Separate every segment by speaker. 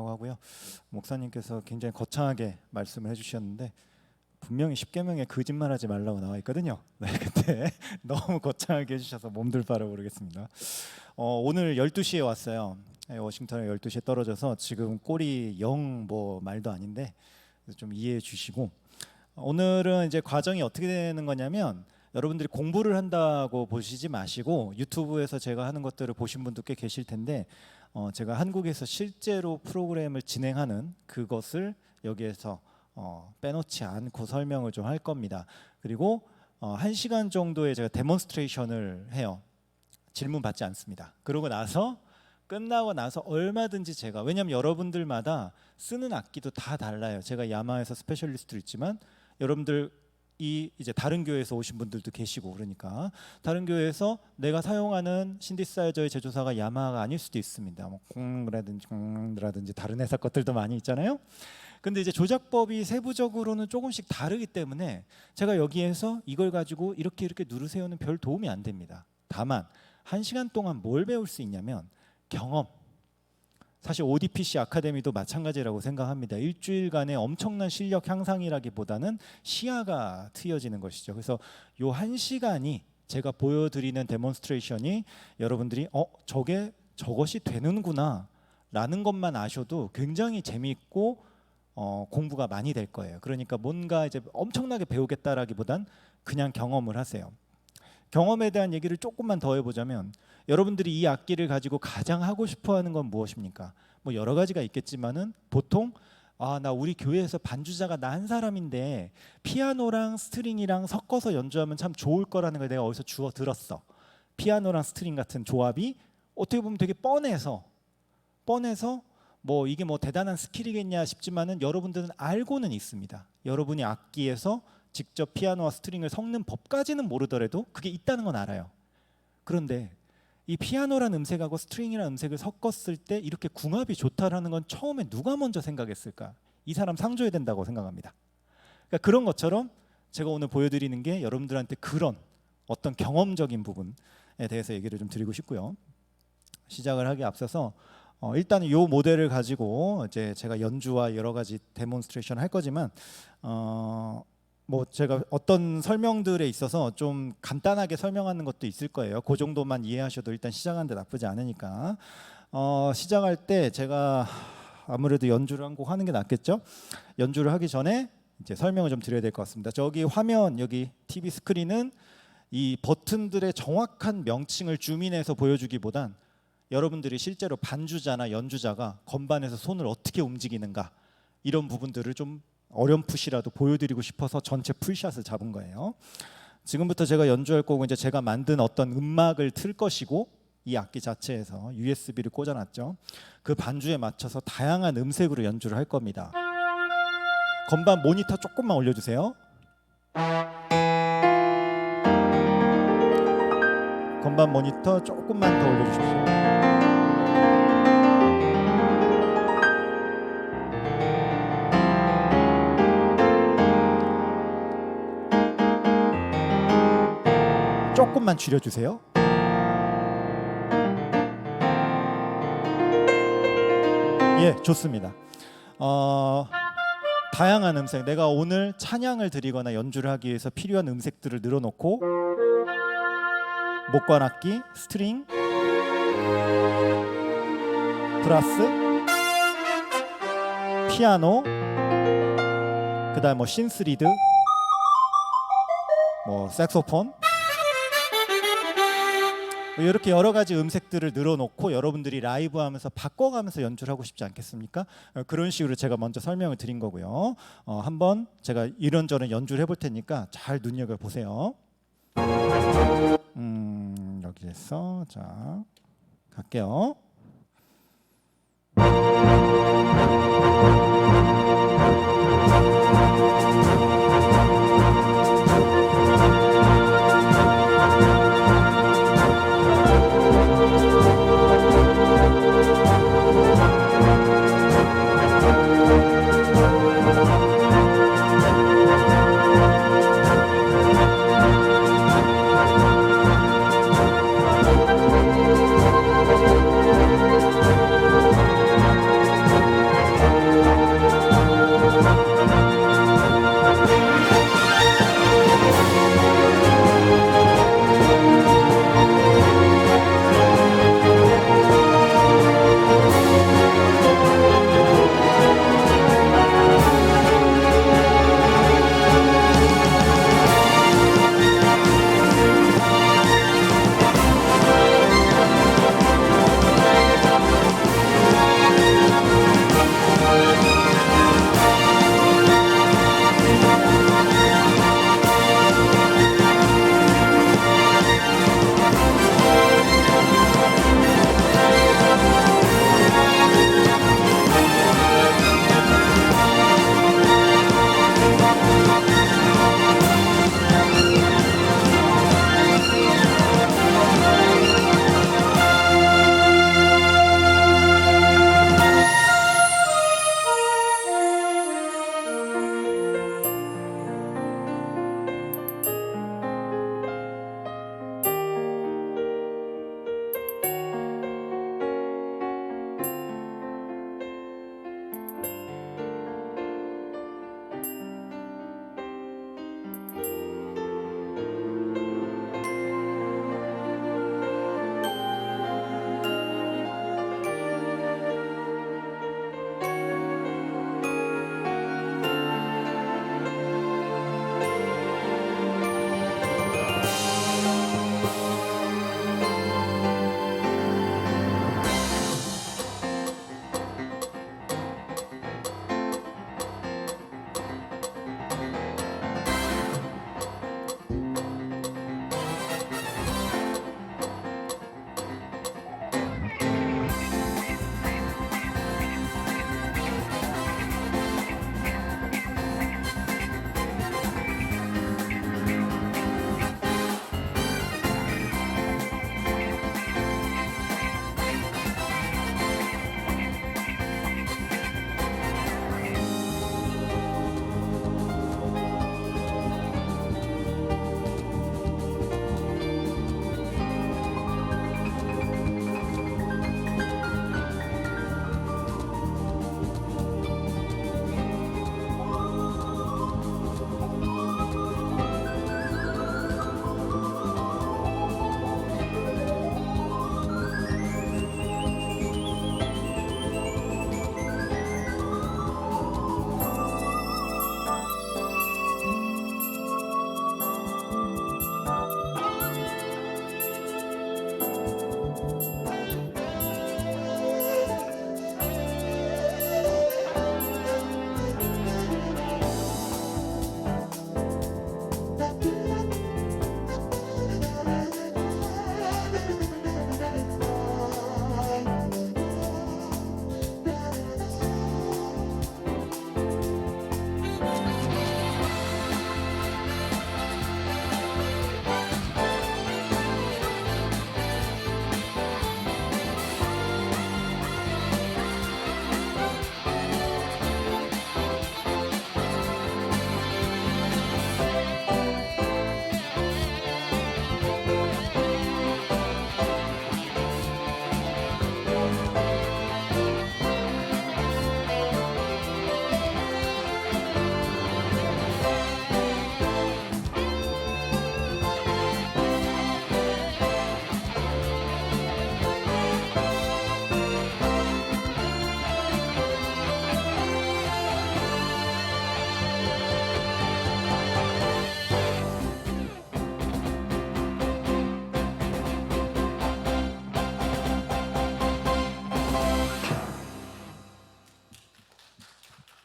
Speaker 1: 하려고 하고요. 목사님께서 굉장히 거창하게 말씀을 해주셨는데 분명히 10계명에 거짓말하지 말라고 나와 있거든요. 네, 근데 너무 거창하게 해주셔서 몸둘 바를 모르겠습니다. 오늘 12시에 왔어요. 워싱턴에 12시에 떨어져서 지금 꼴이 영 뭐 말도 아닌데 좀 이해해 주시고, 오늘은 이제 과정이 어떻게 되는 거냐면, 여러분들이 공부를 한다고 보시지 마시고 유튜브에서 제가 하는 것들을 보신 분도 꽤 계실 텐데, 제가 한국에서 실제로 프로그램을 진행하는 그것을 여기에서 빼놓지 않고 설명을 좀 할 겁니다. 그리고 1시간 정도의 제가 데몬스트레이션을 해요. 질문 받지 않습니다. 그러고 나서 끝나고 나서 얼마든지 제가, 왜냐하면 여러분들마다 쓰는 악기도 다 달라요. 제가 야마에서 스페셜리스트도 있지만 여러분들 이제 다른 교회에서 오신 분들도 계시고, 그러니까 다른 교회에서 내가 사용하는 신디사이저의 제조사가 야마하가 아닐 수도 있습니다. 뭐 콩라든지 다른 회사 것들도 많이 있잖아요. 근데 이제 조작법이 세부적으로는 조금씩 다르기 때문에 제가 여기에서 이걸 가지고 이렇게 누르세요는 별 도움이 안 됩니다. 다만 1시간 동안 뭘 배울 수 있냐면 경험. 사실 ODPC 아카데미도 마찬가지라고 생각합니다. 일주일간의 엄청난 실력 향상이라기보다는 시야가 트여지는 것이죠. 그래서 요 1시간이 제가 보여드리는 데몬스트레이션이 여러분들이 저것이 되는구나 라는 것만 아셔도 굉장히 재미있고 공부가 많이 될 거예요. 그러니까 뭔가 이제 엄청나게 배우겠다라기보단 그냥 경험을 하세요. 경험에 대한 얘기를 조금만 더 해보자면, 여러분들이 이 악기를 가지고 가장 하고 싶어하는 건 무엇입니까? 뭐 여러 가지가 있겠지만은 보통 나 우리 교회에서 반주자가 나 한 사람인데 피아노랑 스트링이랑 섞어서 연주하면 참 좋을 거라는 걸 내가 어디서 주워 들었어. 피아노랑 스트링 같은 조합이 어떻게 보면 되게 뻔해서 뭐 이게 뭐 대단한 스킬이겠냐 싶지만은 여러분들은 알고는 있습니다. 여러분이 악기에서 직접 피아노와 스트링을 섞는 법까지는 모르더라도 그게 있다는 건 알아요. 그런데 이 피아노라는 음색하고 스트링이라는 음색을 섞었을 때 이렇게 궁합이 좋다라는 건 처음에 누가 먼저 생각했을까? 이 사람 상 줘야 된다고 생각합니다. 그러니까 그런 것처럼 제가 오늘 보여드리는 게 여러분들한테 그런 어떤 경험적인 부분에 대해서 얘기를 좀 드리고 싶고요. 시작을 하기에 앞서서 일단 이 모델을 가지고 이제 제가 연주와 여러 가지 데몬스트레이션을 할 거지만 뭐 제가 어떤 설명들에 있어서 좀 간단하게 설명하는 것도 있을 거예요. 그 정도만 이해하셔도 일단 시작하는데 나쁘지 않으니까. 시작할 때 제가 아무래도 연주를 한 곡 하는 게 낫겠죠. 연주를 하기 전에 이제 설명을 좀 드려야 될 것 같습니다. 저기 화면, 여기 TV 스크린은 이 버튼들의 정확한 명칭을 줌인해서 보여주기보단 여러분들이 실제로 반주자나 연주자가 건반에서 손을 어떻게 움직이는가, 이런 부분들을 좀 어렴풋이라도 보여드리고 싶어서 전체 풀샷을 잡은 거예요. 지금부터 제가 연주할 곡은 이제 제가 만든 어떤 음악을 틀 것이고, 이 악기 자체에서 USB를 꽂아놨죠. 그 반주에 맞춰서 다양한 음색으로 연주를 할 겁니다. 건반 모니터 조금만 올려주세요. 건반 모니터 조금만 더 올려주십시오. 조금만 줄여주세요. 예, 좋습니다. 다양한 음색, 내가 오늘 찬양을 드리거나 연주를 하기 위해서 필요한 음색들을 늘어놓고, 목관악기, 스트링, 브라스, 피아노, 그다음 뭐 신스리드, 뭐 색소폰, 이렇게 여러 가지 음색들을 늘어놓고 여러분들이 라이브 하면서 바꿔가면서 연주를 하고 싶지 않겠습니까? 그런 식으로 제가 먼저 설명을 드린 거고요. 한번 제가 이런저런 연주를 해볼 테니까 잘 눈여겨보세요. 여기에서 자 갈게요.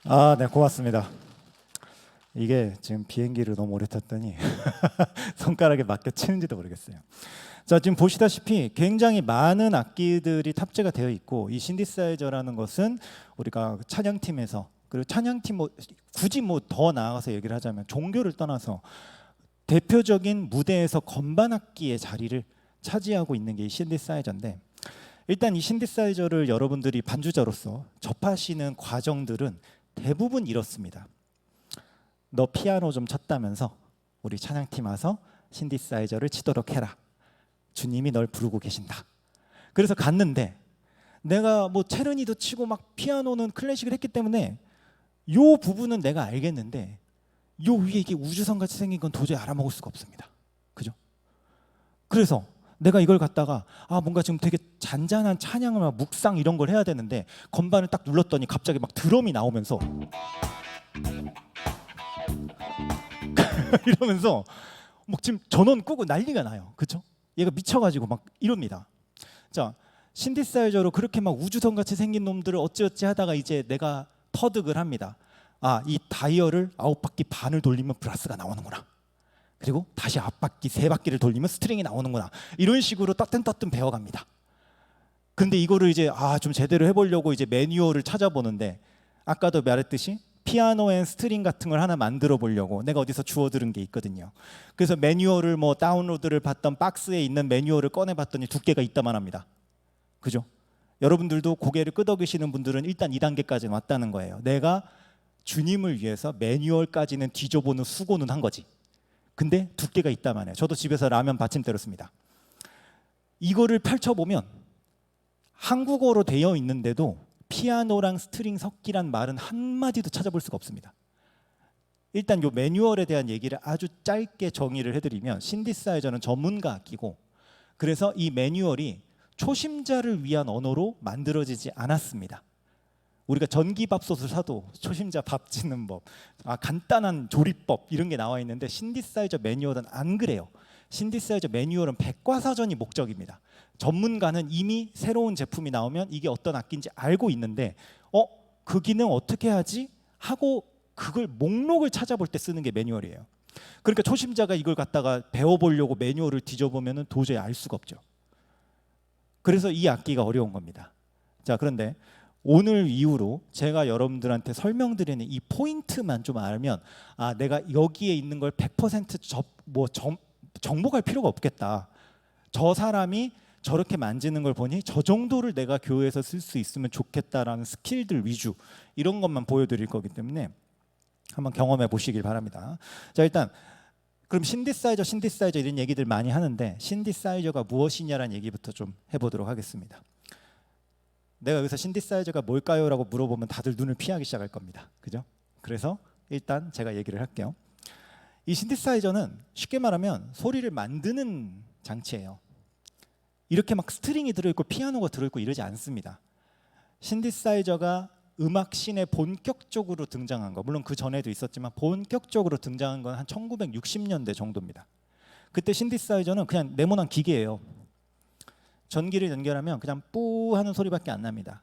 Speaker 1: 아, 네, 고맙습니다. 이게 지금 비행기를 너무 오래 탔더니 손가락에 맡겨 치는지도 모르겠어요. 자, 지금 보시다시피 굉장히 많은 악기들이 탑재가 되어 있고, 이 신디사이저라는 것은 우리가 찬양팀에서, 그리고 찬양팀 굳이 더 나아가서 얘기를 하자면 종교를 떠나서 대표적인 무대에서 건반 악기의 자리를 차지하고 있는 게 이 신디사이저인데, 일단 이 신디사이저를 여러분들이 반주자로서 접하시는 과정들은 대부분 이렇습니다. 너 피아노 좀 쳤다면서 우리 찬양팀 와서 신디사이저를 치도록 해라. 주님이 널 부르고 계신다. 그래서 갔는데 내가 체르니도 치고 막 피아노는 클래식을 했기 때문에 요 부분은 내가 알겠는데 요 위에 이게 우주선 같이 생긴 건 도저히 알아먹을 수가 없습니다. 그죠? 그래서 내가 이걸 갖다가 뭔가 지금 되게 잔잔한 찬양을 막 묵상 이런 걸 해야 되는데 건반을 딱 눌렀더니 갑자기 막 드럼이 나오면서 이러면서 막 지금 전원 끄고 난리가 나요. 그렇죠? 얘가 미쳐가지고 막 이럽니다. 자, 신디사이저로 그렇게 막 우주선 같이 생긴 놈들을 어찌어찌 하다가 이제 내가 터득을 합니다. 이 다이얼을 9바퀴 반을 돌리면 브라스가 나오는구나. 그리고 다시 앞바퀴 3바퀴를 돌리면 스트링이 나오는구나. 이런 식으로 따뜻따뜻 배워갑니다. 근데 이거를 이제 좀 제대로 해보려고 이제 매뉴얼을 찾아보는데, 아까도 말했듯이 피아노 앤 스트링 같은 걸 하나 만들어 보려고 내가 어디서 주워 들은 게 있거든요. 그래서 매뉴얼을 다운로드를 받던 박스에 있는 매뉴얼을 꺼내 봤더니 두께가 있다만 합니다. 그죠? 여러분들도 고개를 끄덕이시는 분들은 일단 2단계까지는 왔다는 거예요. 내가 주님을 위해서 매뉴얼까지는 뒤져보는 수고는 한 거지. 근데 두께가 있다만 해요. 저도 집에서 라면 받침대로 씁니다. 이거를 펼쳐보면 한국어로 되어 있는데도 피아노랑 스트링 섞기란 말은 한마디도 찾아볼 수가 없습니다. 일단 요 매뉴얼에 대한 얘기를 아주 짧게 정의를 해드리면, 신디사이저는 전문가 악기고, 그래서 이 매뉴얼이 초심자를 위한 언어로 만들어지지 않았습니다. 우리가 전기밥솥을 사도 초심자 밥 짓는 법, 간단한 조리법 이런 게 나와 있는데 신디사이저 매뉴얼은 안 그래요. 신디사이저 매뉴얼은 백과사전이 목적입니다. 전문가는 이미 새로운 제품이 나오면 이게 어떤 악기인지 알고 있는데 그 기능 어떻게 하지? 하고 그걸 목록을 찾아볼 때 쓰는 게 매뉴얼이에요. 그러니까 초심자가 이걸 갖다가 배워보려고 매뉴얼을 뒤져보면 도저히 알 수가 없죠. 그래서 이 악기가 어려운 겁니다. 자, 그런데 오늘 이후로 제가 여러분들한테 설명드리는 이 포인트만 좀 알면 내가 여기에 있는 걸 100% 정복할 필요가 없겠다. 저 사람이 저렇게 만지는 걸 보니 저 정도를 내가 교회에서 쓸 수 있으면 좋겠다라는 스킬들 위주, 이런 것만 보여드릴 거기 때문에 한번 경험해 보시길 바랍니다. 자, 일단 그럼 신디사이저 이런 얘기들 많이 하는데 신디사이저가 무엇이냐라는 얘기부터 좀 해보도록 하겠습니다. 내가 여기서 신디사이저가 뭘까요? 라고 물어보면 다들 눈을 피하기 시작할 겁니다. 그죠? 그래서 일단 제가 얘기를 할게요. 이 신디사이저는 쉽게 말하면 소리를 만드는 장치예요. 이렇게 막 스트링이 들어있고 피아노가 들어있고 이러지 않습니다. 신디사이저가 음악씬에 본격적으로 등장한 거, 물론 그 전에도 있었지만 본격적으로 등장한 건 한 1960년대 정도입니다. 그때 신디사이저는 그냥 네모난 기계예요. 전기를 연결하면 그냥 뿌 하는 소리밖에 안 납니다.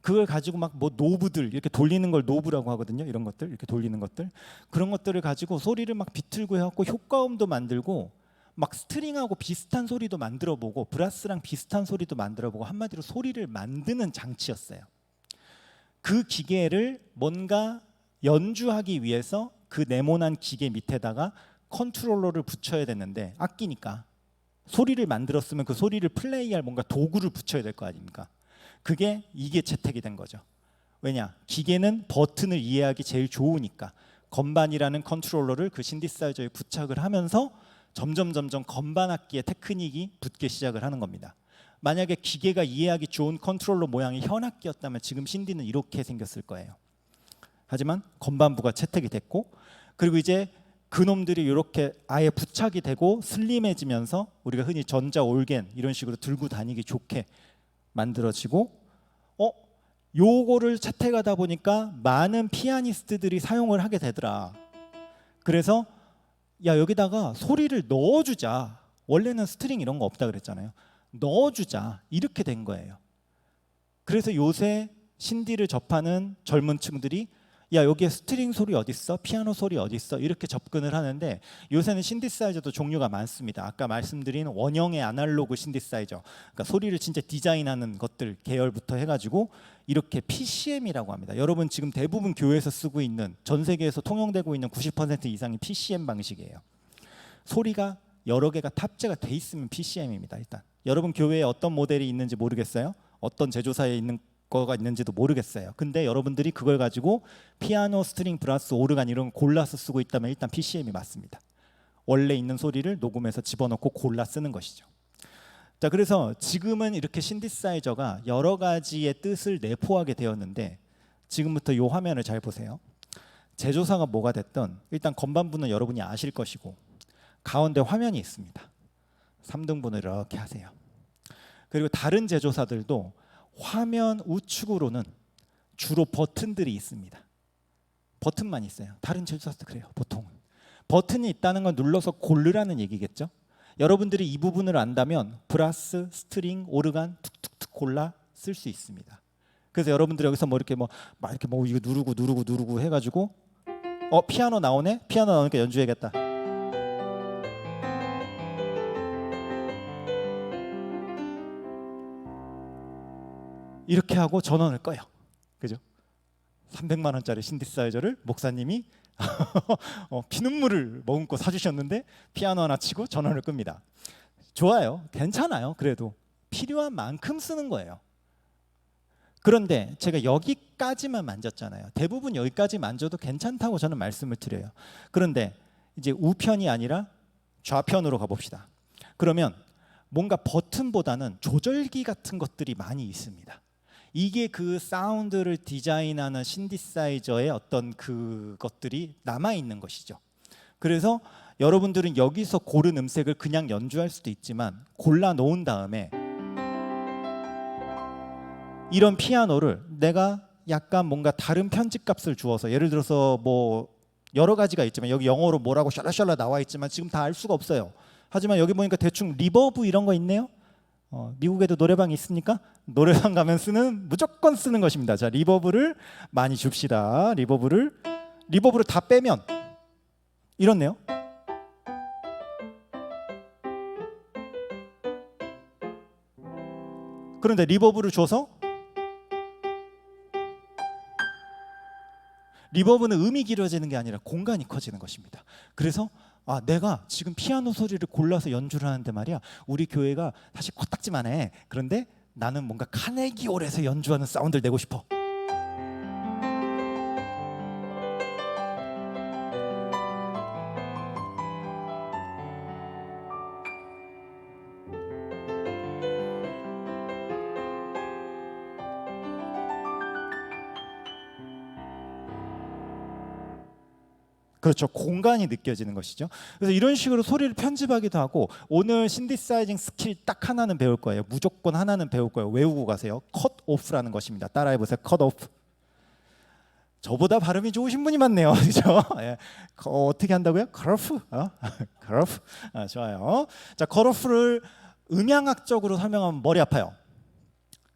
Speaker 1: 그걸 가지고 막 노브들, 이렇게 돌리는 걸 노브라고 하거든요. 이런 것들, 이렇게 돌리는 것들, 그런 것들을 가지고 소리를 막 비틀고 해갖고 효과음도 만들고 막 스트링하고 비슷한 소리도 만들어보고 브라스랑 비슷한 소리도 만들어보고, 한마디로 소리를 만드는 장치였어요. 그 기계를 뭔가 연주하기 위해서 그 네모난 기계 밑에다가 컨트롤러를 붙여야 되는데, 악기니까 소리를 만들었으면 그 소리를 플레이할 뭔가 도구를 붙여야 될 거 아닙니까? 이게 채택이 된 거죠. 왜냐? 기계는 버튼을 이해하기 제일 좋으니까 건반이라는 컨트롤러를 그 신디사이저에 부착을 하면서 점점 건반 악기의 테크닉이 붙기 시작을 하는 겁니다. 만약에 기계가 이해하기 좋은 컨트롤러 모양의 현악기였다면 지금 신디는 이렇게 생겼을 거예요. 하지만 건반부가 채택이 됐고, 그리고 이제 그놈들이 이렇게 아예 부착이 되고 슬림해지면서 우리가 흔히 전자 올겐 이런 식으로 들고 다니기 좋게 만들어지고, 요거를 채택하다 보니까 많은 피아니스트들이 사용을 하게 되더라. 그래서 야, 여기다가 소리를 넣어주자. 원래는 스트링 이런 거 없다 그랬잖아요. 넣어주자. 이렇게 된 거예요. 그래서 요새 신디를 접하는 젊은 층들이 야 여기에 스트링 소리 어딨어? 피아노 소리 어딨어? 이렇게 접근을 하는데 요새는 신디사이저도 종류가 많습니다. 아까 말씀드린 원형의 아날로그 신디사이저, 그러니까 소리를 진짜 디자인하는 것들 계열부터 해가지고 이렇게 PCM이라고 합니다. 여러분 지금 대부분 교회에서 쓰고 있는, 전 세계에서 통용되고 있는 90% 이상이 PCM 방식이에요. 소리가 여러 개가 탑재가 돼 있으면 PCM입니다. 일단 여러분 교회에 어떤 모델이 있는지 모르겠어요. 어떤 제조사에 있는 거가 있는지도 모르겠어요. 근데 여러분들이 그걸 가지고 피아노, 스트링, 브라스, 오르간 이런 거 골라서 쓰고 있다면 일단 PCM이 맞습니다. 원래 있는 소리를 녹음해서 집어넣고 골라 쓰는 것이죠. 자, 그래서 지금은 이렇게 신디사이저가 여러 가지의 뜻을 내포하게 되었는데 지금부터 이 화면을 잘 보세요. 제조사가 뭐가 됐든 일단 건반부는 여러분이 아실 것이고 가운데 화면이 있습니다. 3등분을 이렇게 하세요. 그리고 다른 제조사들도 화면 우측으로는 주로 버튼들이 있습니다. 버튼만 있어요. 다른 제조사도 그래요. 보통은 버튼이 있다는 건 눌러서 고르라는 얘기겠죠. 여러분들이 이 부분을 안다면 브라스, 스트링, 오르간 툭툭툭 골라 쓸 수 있습니다. 그래서 여러분들이 여기서 뭐 이렇게 막 이렇게 뭐 이거 누르고 해가지고 피아노 나오네. 피아노 나오니까 연주해야겠다. 이렇게 하고 전원을 꺼요. 그죠? 300만 원짜리 신디사이저를 목사님이 피눈물을 머금고 사주셨는데 피아노 하나 치고 전원을 끕니다. 좋아요. 괜찮아요. 그래도 필요한 만큼 쓰는 거예요. 그런데 제가 여기까지만 만졌잖아요. 대부분 여기까지 만져도 괜찮다고 저는 말씀을 드려요. 그런데 이제 우편이 아니라 좌편으로 가봅시다. 그러면 뭔가 버튼보다는 조절기 같은 것들이 많이 있습니다. 이게 그 사운드를 디자인하는 신디사이저의 어떤 그것들이 남아있는 것이죠. 그래서 여러분들은 여기서 고른 음색을 그냥 연주할 수도 있지만 골라 놓은 다음에 이런 피아노를 내가 약간 뭔가 다른 편집값을 주어서, 예를 들어서 뭐 여러 가지가 있지만 여기 영어로 뭐라고 샬라샬라 나와 있지만 지금 다 알 수가 없어요. 하지만 여기 보니까 대충 리버브 이런 거 있네요. 미국에도 노래방이 있으니까 노래방 가면 무조건 쓰는 것입니다. 자, 리버브를 많이 줍시다. 리버브를 다 빼면 이렇네요. 그런데 리버브를 줘서 리버브는 음이 길어지는 게 아니라 공간이 커지는 것입니다. 그래서 내가 지금 피아노 소리를 골라서 연주를 하는데 말이야, 우리 교회가 사실 코딱지만 해. 그런데 나는 뭔가 카네기 홀에서 연주하는 사운드를 내고 싶어. 그렇죠. 공간이 느껴지는 것이죠. 그래서 이런 식으로 소리를 편집하기도 하고, 오늘 신디사이징 스킬 딱 하나는 배울 거예요. 무조건 하나는 배울 거예요. 외우고 가세요. 컷 오프라는 것입니다. 따라해보세요. 컷 오프. 저보다 발음이 좋으신 분이 많네요. 그렇죠? 예. 어떻게 한다고요? 컷오프. 컷오프. 좋아요. 자, 컷오프를 음향학적으로 설명하면 머리 아파요.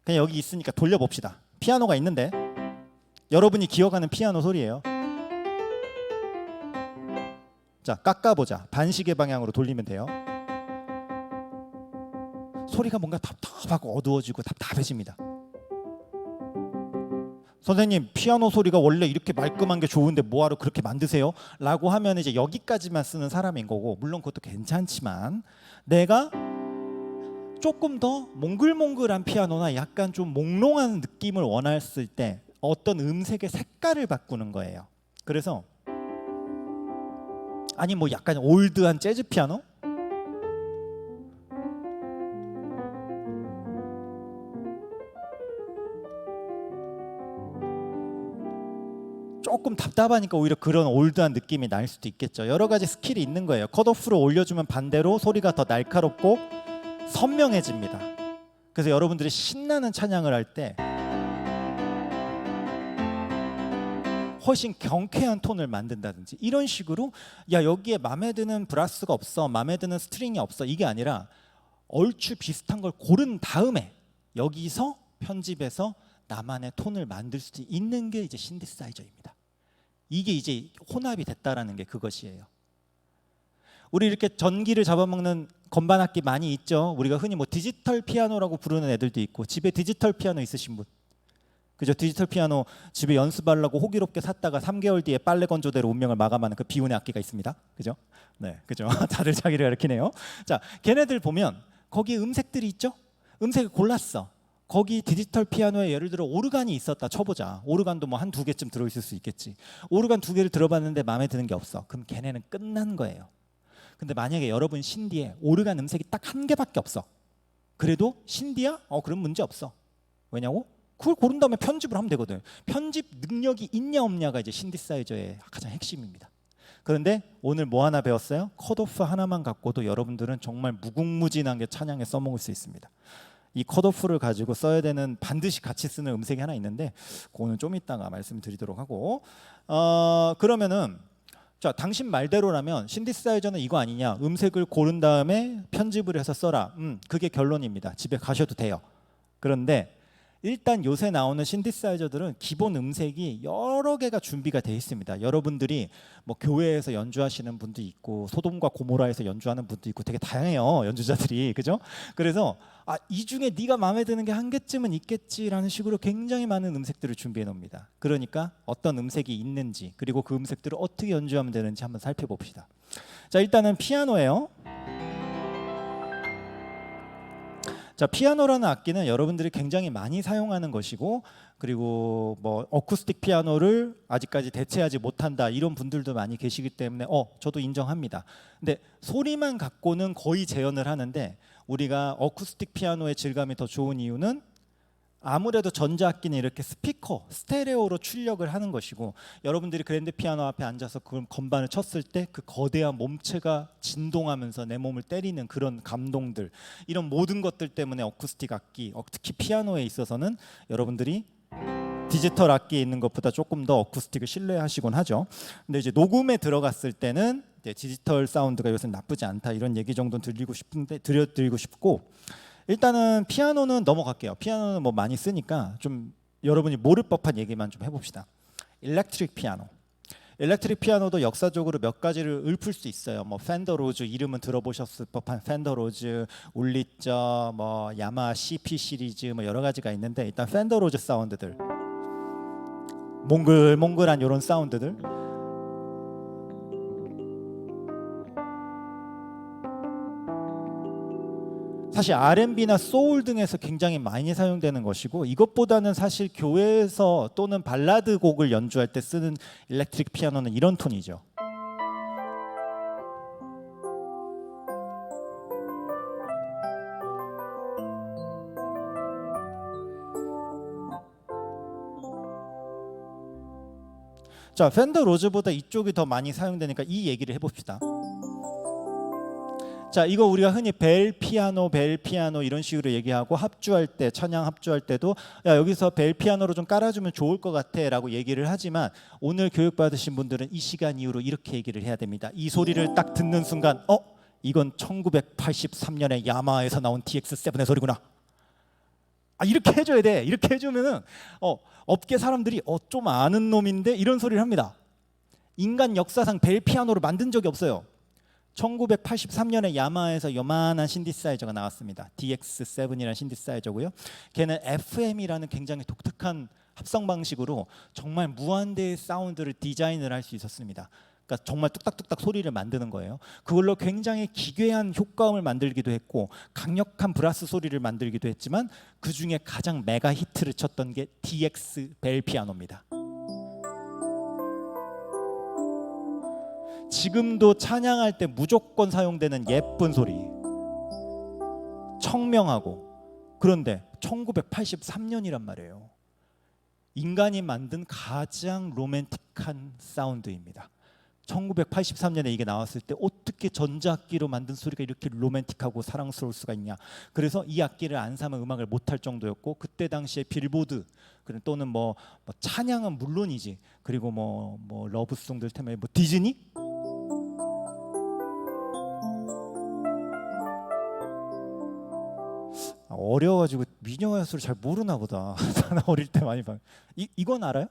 Speaker 1: 그냥 여기 있으니까 돌려봅시다. 피아노가 있는데 여러분이 기억하는 피아노 소리예요. 자, 깎아보자. 반시계 방향으로 돌리면 돼요. 소리가 뭔가 답답하고 어두워지고 답답해집니다. 선생님, 피아노 소리가 원래 이렇게 말끔한 게 좋은데 뭐하러 그렇게 만드세요? 라고 하면 이제 여기까지만 쓰는 사람인 거고, 물론 그것도 괜찮지만 내가 조금 더 몽글몽글한 피아노나 약간 좀 몽롱한 느낌을 원했을 때 어떤 음색의 색깔을 바꾸는 거예요. 그래서 아니 뭐 약간 올드한 재즈 피아노? 조금 답답하니까 오히려 그런 올드한 느낌이 날 수도 있겠죠. 여러 가지 스킬이 있는 거예요. 컷오프를 올려주면 반대로 소리가 더 날카롭고 선명해집니다. 그래서 여러분들이 신나는 찬양을 할 때 훨씬 경쾌한 톤을 만든다든지 이런 식으로, 야 여기에 마음에 드는 브라스가 없어, 마음에 드는 스트링이 없어, 이게 아니라 얼추 비슷한 걸 고른 다음에 여기서 편집해서 나만의 톤을 만들 수 있는 게 이제 신디사이저입니다. 이게 이제 혼합이 됐다라는 게 그것이에요. 우리 이렇게 전기를 잡아먹는 건반 악기 많이 있죠. 우리가 흔히 뭐 디지털 피아노라고 부르는 애들도 있고, 집에 디지털 피아노 있으신 분, 그죠? 디지털 피아노 집에 연습하려고 호기롭게 샀다가 3개월 뒤에 빨래 건조대로 운명을 마감하는 그 비운의 악기가 있습니다. 그죠? 네, 그죠? 다들 자기를 가리키네요. 자, 걔네들 보면 거기에 음색들이 있죠. 음색을 골랐어. 거기 디지털 피아노에 예를 들어 오르간이 있었다 쳐보자. 오르간도 뭐 한 2개쯤 들어있을 수 있겠지. 오르간 2개를 들어봤는데 마음에 드는 게 없어. 그럼 걔네는 끝난 거예요. 근데 만약에 여러분 신디에 오르간 음색이 딱 1개밖에 없어. 그래도 신디야? 그럼 문제 없어. 왜냐고? 그걸 고른 다음에 편집을 하면 되거든. 편집 능력이 있냐 없냐가 이제 신디사이저의 가장 핵심입니다. 그런데 오늘 뭐 하나 배웠어요? 컷오프 하나만 갖고도 여러분들은 정말 무궁무진하게 찬양에 써먹을 수 있습니다. 이 컷오프를 가지고 써야 되는, 반드시 같이 쓰는 음색이 하나 있는데 그거는 좀 이따가 말씀드리도록 하고, 그러면은 자, 당신 말대로라면 신디사이저는 이거 아니냐, 음색을 고른 다음에 편집을 해서 써라. 그게 결론입니다. 집에 가셔도 돼요. 그런데 일단 요새 나오는 신디사이저들은 기본 음색이 여러 개가 준비가 돼 있습니다. 여러분들이 뭐 교회에서 연주하시는 분도 있고 소돔과 고모라에서 연주하는 분도 있고 되게 다양해요, 연주자들이. 그죠? 그래서 이 중에 네가 마음에 드는 게 한 개쯤은 있겠지라는 식으로 굉장히 많은 음색들을 준비해 놓습니다. 그러니까 어떤 음색이 있는지, 그리고 그 음색들을 어떻게 연주하면 되는지 한번 살펴봅시다. 자, 일단은 피아노예요. 자, 피아노라는 악기는 여러분들이 굉장히 많이 사용하는 것이고, 그리고 뭐 어쿠스틱 피아노를 아직까지 대체하지 못한다 이런 분들도 많이 계시기 때문에 저도 인정합니다. 근데 소리만 갖고는 거의 재현을 하는데, 우리가 어쿠스틱 피아노의 질감이 더 좋은 이유는 아무래도 전자악기는 이렇게 스피커, 스테레오로 출력을 하는 것이고, 여러분들이 그랜드 피아노 앞에 앉아서 그 건반을 쳤을 때 그 거대한 몸체가 진동하면서 내 몸을 때리는 그런 감동들, 이런 모든 것들 때문에 어쿠스틱 악기, 특히 피아노에 있어서는 여러분들이 디지털 악기에 있는 것보다 조금 더 어쿠스틱을 신뢰하시곤 하죠. 근데 이제 녹음에 들어갔을 때는 이제 디지털 사운드가 요새 나쁘지 않다 이런 얘기 정도는 드려드리고 싶고, 일단은 피아노는 넘어갈게요. 피아노는 뭐 많이 쓰니까 좀 여러분이 모를 법한 얘기만 좀 해봅시다. 일렉트릭 피아노. 일렉트릭 피아노도 역사적으로 몇 가지를 읊을 수 있어요. 뭐 펜더 로즈, 이름은 들어보셨을 법한 펜더 로즈, 울리저, 뭐 야마 CP 시리즈, 뭐 여러 가지가 있는데, 일단 펜더 로즈 사운드들, 몽글몽글한 이런 사운드들, 사실 R&B나 소울 등에서 굉장히 많이 사용되는 것이고, 이것보다는 사실 교회에서 또는 발라드 곡을 연주할 때 쓰는 일렉트릭 피아노는 이런 톤이죠. 자, 펜더 로즈보다 이쪽이 더 많이 사용되니까 이 얘기를 해봅시다. 자, 이거 우리가 흔히 벨 피아노 이런 식으로 얘기하고, 합주할 때, 찬양 합주할 때도 야, 여기서 벨 피아노로 좀 깔아주면 좋을 것 같아 라고 얘기를 하지만, 오늘 교육받으신 분들은 이 시간 이후로 이렇게 얘기를 해야 됩니다. 이 소리를 딱 듣는 순간 이건 1983년에 야마하에서 나온 DX7의 소리구나. 이렇게 해줘야 돼. 이렇게 해주면은 업계 사람들이 좀 아는 놈인데 이런 소리를 합니다. 인간 역사상 벨 피아노를 만든 적이 없어요. 1983년에 야마하에서 요만한 신디사이저가 나왔습니다. DX7이라는 신디사이저고요. 걔는 FM이라는 굉장히 독특한 합성 방식으로 정말 무한대의 사운드를 디자인을 할 수 있었습니다. 그러니까 정말 뚝딱뚝딱 소리를 만드는 거예요. 그걸로 굉장히 기괴한 효과음을 만들기도 했고, 강력한 브라스 소리를 만들기도 했지만, 그 중에 가장 메가 히트를 쳤던 게 DX 벨 피아노입니다. 지금도 찬양할 때 무조건 사용되는 예쁜 소리, 청명하고. 그런데 1983년이란 말이에요. 인간이 만든 가장 로맨틱한 사운드입니다. 1983년에 이게 나왔을 때 어떻게 전자악기로 만든 소리가 이렇게 로맨틱하고 사랑스러울 수가 있냐. 그래서 이 악기를 안 사면 음악을 못할 정도였고, 그때 당시에 빌보드 또는 뭐 찬양은 물론이지, 그리고 뭐 러브송들 때문에 뭐 디즈니, 어려워가지고 민요와 야수를 잘 모르나 보다. 나는 어릴 때 많이 봐. 이건 알아요?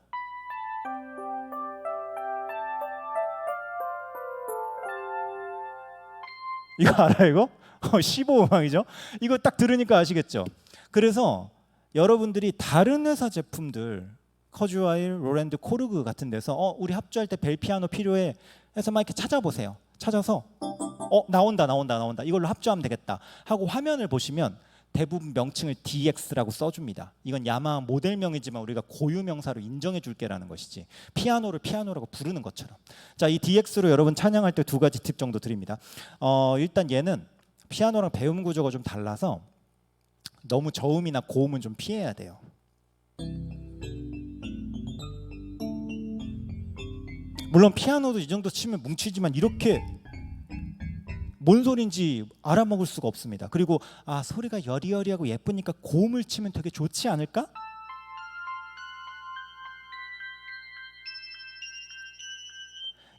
Speaker 1: 이거 알아요 이거? 15음악이죠. 이거 딱 들으니까 아시겠죠? 그래서 여러분들이 다른 회사 제품들 커주아일, 로랜드, 코르그 같은 데서 우리 합주할 때 벨 피아노 필요해 해서 막 이렇게 찾아보세요. 찾아서 나온다 이걸로 합주하면 되겠다 하고 화면을 보시면 대부분 명칭을 DX라고 써줍니다. 이건 야마하 모델명이지만 우리가 고유명사로 인정해 줄게라는 것이지 피아노를 피아노라고 부르는 것처럼. 자, 이 DX로 여러분 찬양할 때 두 가지 팁 정도 드립니다. 일단 얘는 피아노랑 배음 구조가 좀 달라서 너무 저음이나 고음은 좀 피해야 돼요. 물론 피아노도 이 정도 치면 뭉치지만 이렇게 뭔 소린지 알아먹을 수가 없습니다. 그리고 소리가 여리여리하고 예쁘니까 고음을 치면 되게 좋지 않을까?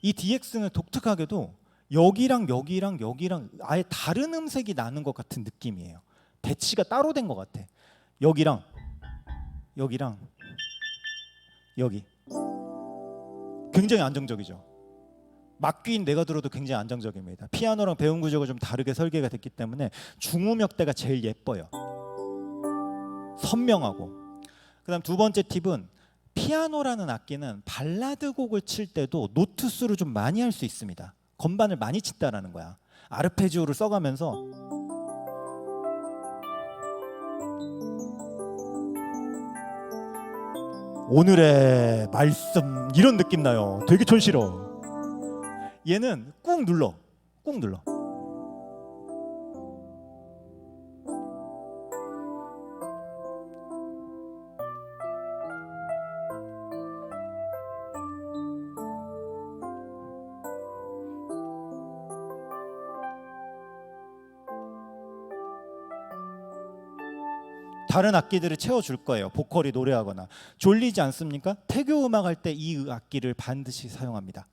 Speaker 1: 이 DX는 독특하게도 여기랑 여기랑 여기랑 아예 다른 음색이 나는 것 같은 느낌이에요. 배치가 따로 된 것 같아. 여기랑 여기랑 여기 굉장히 안정적이죠. 막귀인 내가 들어도 굉장히 안정적입니다. 피아노랑 배음 구조가 좀 다르게 설계가 됐기 때문에 중음역대가 제일 예뻐요. 선명하고. 그다음 두 번째 팁은 피아노라는 악기는 발라드 곡을 칠 때도 노트 수를 좀 많이 할 수 있습니다. 건반을 많이 친다라는 거야. 아르페지오를 써가면서 오늘의 말씀 이런 느낌 나요. 되게 촌스러워. 얘는 꾹 눌러. 다른 악기들을 채워줄 거예요. 보컬이 노래하거나. 졸리지 않습니까? 태교 음악 할 때 이 악기를 반드시 사용합니다.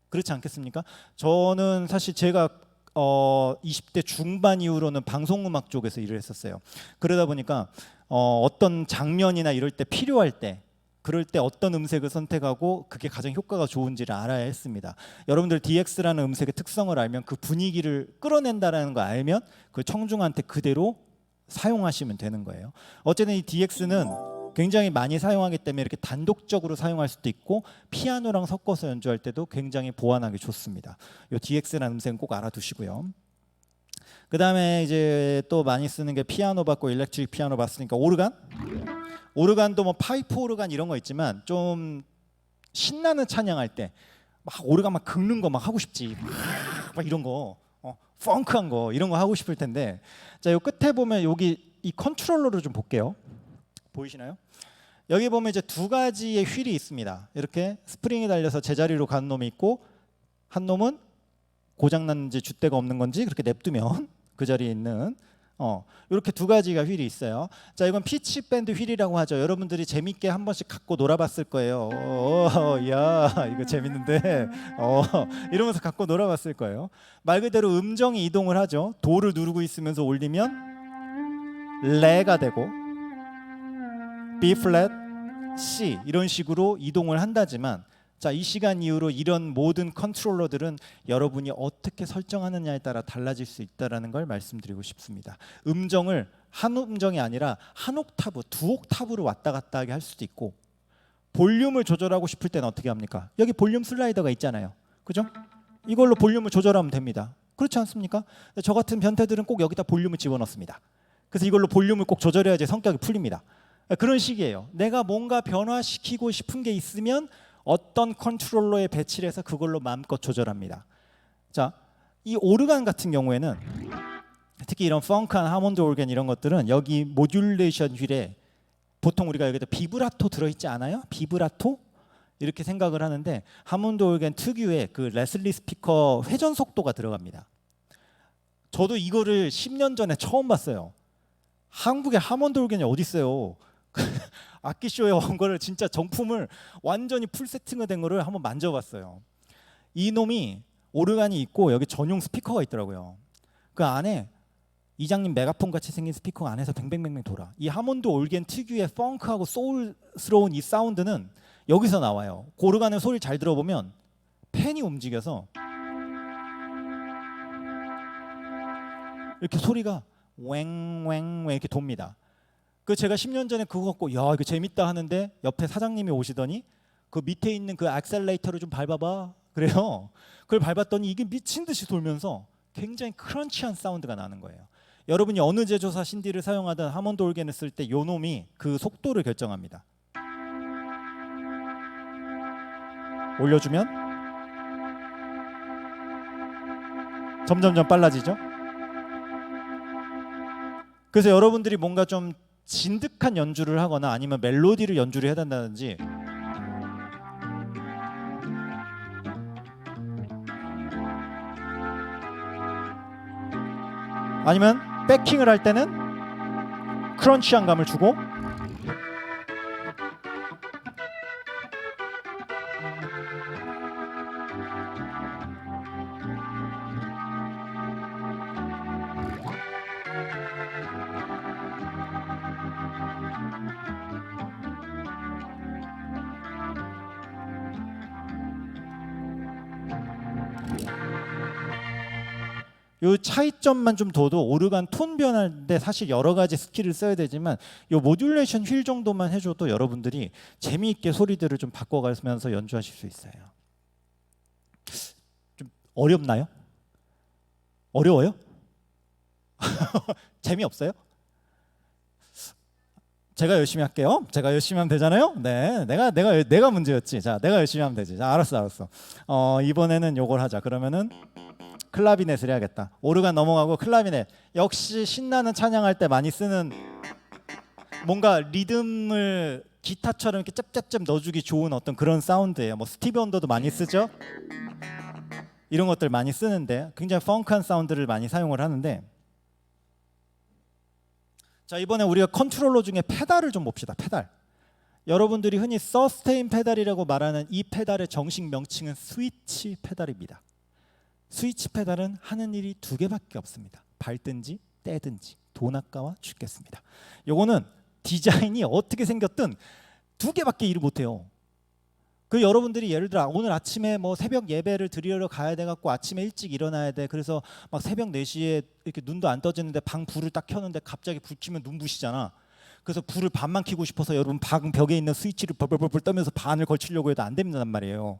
Speaker 1: 그렇지 않겠습니까? 저는 사실 제가 20대 중반 이후로는 방송음악 쪽에서 일을 했었어요. 그러다 보니까 어떤 장면이나 이럴 때 필요할 때 그럴 때 어떤 음색을 선택하고 그게 가장 효과가 좋은지를 알아야 했습니다. 여러분들 DX라는 음색의 특성을 알면 그 분위기를 끌어낸다는 걸 알면 그 청중한테 그대로 사용하시면 되는 거예요. 어쨌든 이 DX는 굉장히 많이 사용하기 때문에 이렇게 단독적으로 사용할 수도 있고 피아노랑 섞어서 연주할 때도 굉장히 보완하기 좋습니다. 이 DX라는 음색은 꼭 알아두시고요. 그 다음에 이제 또 많이 쓰는 게 피아노 받고 일렉트릭 피아노 봤으니까 오르간도 뭐 파이프 오르간 이런 거 있지만 좀 신나는 찬양할 때 막 오르간 막 긁는 거 막 하고 싶지 막 이런 거 펑크한 거 이런 거 하고 싶을 텐데 자, 요 끝에 보면 여기 이 컨트롤러를 좀 볼게요. 보이시나요? 여기 보면 이제 두 가지의 휠이 있습니다. 이렇게 스프링이 달려서 제자리로 가는 놈이 있고 한 놈은 고장났는지 줏대가 없는 건지 그렇게 냅두면 그 자리에 있는 이렇게 두 가지가 휠이 있어요. 자, 이건 피치 밴드 휠이라고 하죠. 여러분들이 재밌게 한 번씩 갖고 놀아봤을 거예요. 야, 이거 재밌는데. 이러면서 갖고 놀아봤을 거예요. 말 그대로 음정이 이동을 하죠. 도를 누르고 있으면서 올리면 레가 되고 B 플랫, C 이런 식으로 이동을 한다지만 자, 이 시간 이후로 이런 모든 컨트롤러들은 여러분이 어떻게 설정하느냐에 따라 달라질 수 있다는 걸 말씀드리고 싶습니다. 음정을 한 음정이 아니라 한 옥타브, 두 옥타브로 왔다 갔다 하게 할 수도 있고 볼륨을 조절하고 싶을 때는 어떻게 합니까? 여기 볼륨 슬라이더가 있잖아요. 그죠? 이걸로 볼륨을 조절하면 됩니다. 그렇지 않습니까? 저 같은 변태들은 꼭 여기다 볼륨을 집어넣습니다. 그래서 이걸로 볼륨을 꼭 조절해야지 성격이 풀립니다. 그런 식이에요. 내가 뭔가 변화시키고 싶은 게 있으면 어떤 컨트롤러에 배치를 해서 그걸로 마음껏 조절합니다. 자, 이 오르간 같은 경우에는 특히 이런 펑크한 하몬드 오르간 이런 것들은 여기 모듈레이션 휠에 보통 우리가 여기다 비브라토 들어있지 않아요? 비브라토? 이렇게 생각을 하는데 하몬드 오르간 특유의 그 레슬리 스피커 회전 속도가 들어갑니다. 저도 이거를 10년 전에 처음 봤어요. 한국에 하몬드 오르간이 어디 있어요? 악기쇼에 온 거를 진짜 정품을 완전히 풀 세팅된 거를 한번 만져봤어요. 이 놈이 오르간이 있고 여기 전용 스피커가 있더라고요. 그 안에 이장님 메가폰 같이 생긴 스피커 안에서 뱅뱅뱅뱅 돌아. 이 하몬드 올겐 특유의 펑크하고 소울스러운 이 사운드는 여기서 나와요. 오르간의 소리를 잘 들어보면 팬이 움직여서 이렇게 소리가 왱왱왱 이렇게 돕니다. 그 제가 10년 전에 그거 갖고 야 이거 재밌다 하는데 옆에 사장님이 오시더니 그 밑에 있는 그 액셀레이터를 좀 밟아봐 그래요. 그걸 밟았더니 이게 미친 듯이 돌면서 굉장히 크런치한 사운드가 나는 거예요. 여러분이 어느 제조사 신디를 사용하든 하몬드 올겐을 쓸 때 요 놈이 그 속도를 결정합니다. 올려주면 점점점 빨라지죠. 그래서 여러분들이 뭔가 좀 진득한 연주를 하거나 아니면 멜로디를 연주를 해야 된다든지 아니면 백킹을 할 때는 크런치한 감을 주고 요 차이점만 좀 둬도 오르간 톤 변화인데 사실 여러 가지 스킬을 써야 되지만 요 모듈레이션 휠 정도만 해줘도 여러분들이 재미있게 소리들을 좀 바꿔가면서 연주하실 수 있어요. 좀 어렵나요? 어려워요? 재미없어요? 제가 열심히 할게요. 제가 열심히 하면 되잖아요. 네, 내가 문제였지. 자, 내가 열심히 하면 되지. 자, 알았어. 이번에는 요걸 하자. 그러면은 클라비넷을 해야겠다. 오르간 넘어가고 클라비넷. 역시 신나는 찬양할 때 많이 쓰는 뭔가 리듬을 기타처럼 이렇게 짭짭짭 넣어주기 좋은 어떤 그런 사운드예요. 뭐 스티비 원더도 많이 쓰죠. 이런 것들 많이 쓰는데 굉장히 펑크한 사운드를 많이 사용을 하는데 자 이번에 우리가 컨트롤러 중에 페달을 좀 봅시다. 페달. 여러분들이 흔히 서스테인 페달이라고 말하는 이 페달의 정식 명칭은 스위치 페달입니다. 스위치 페달은 하는 일이 두 개밖에 없습니다. 밟든지 떼든지 돈 아까워 죽겠습니다. 요거는 디자인이 어떻게 생겼든 두 개밖에 일을 못해요. 그 여러분들이 예를 들어 오늘 아침에 뭐 새벽 예배를 드리러 가야 돼 갖고 아침에 일찍 일어나야 돼. 그래서 막 새벽 4시에 이렇게 눈도 안 떠지는데 방 불을 딱 켜는데 갑자기 불 켜면 눈부시잖아. 그래서 불을 반만 켜고 싶어서 여러분 방 벽에 있는 스위치를 벌벌벌 떠면서 반을 걸치려고 해도 안 된단 말이에요.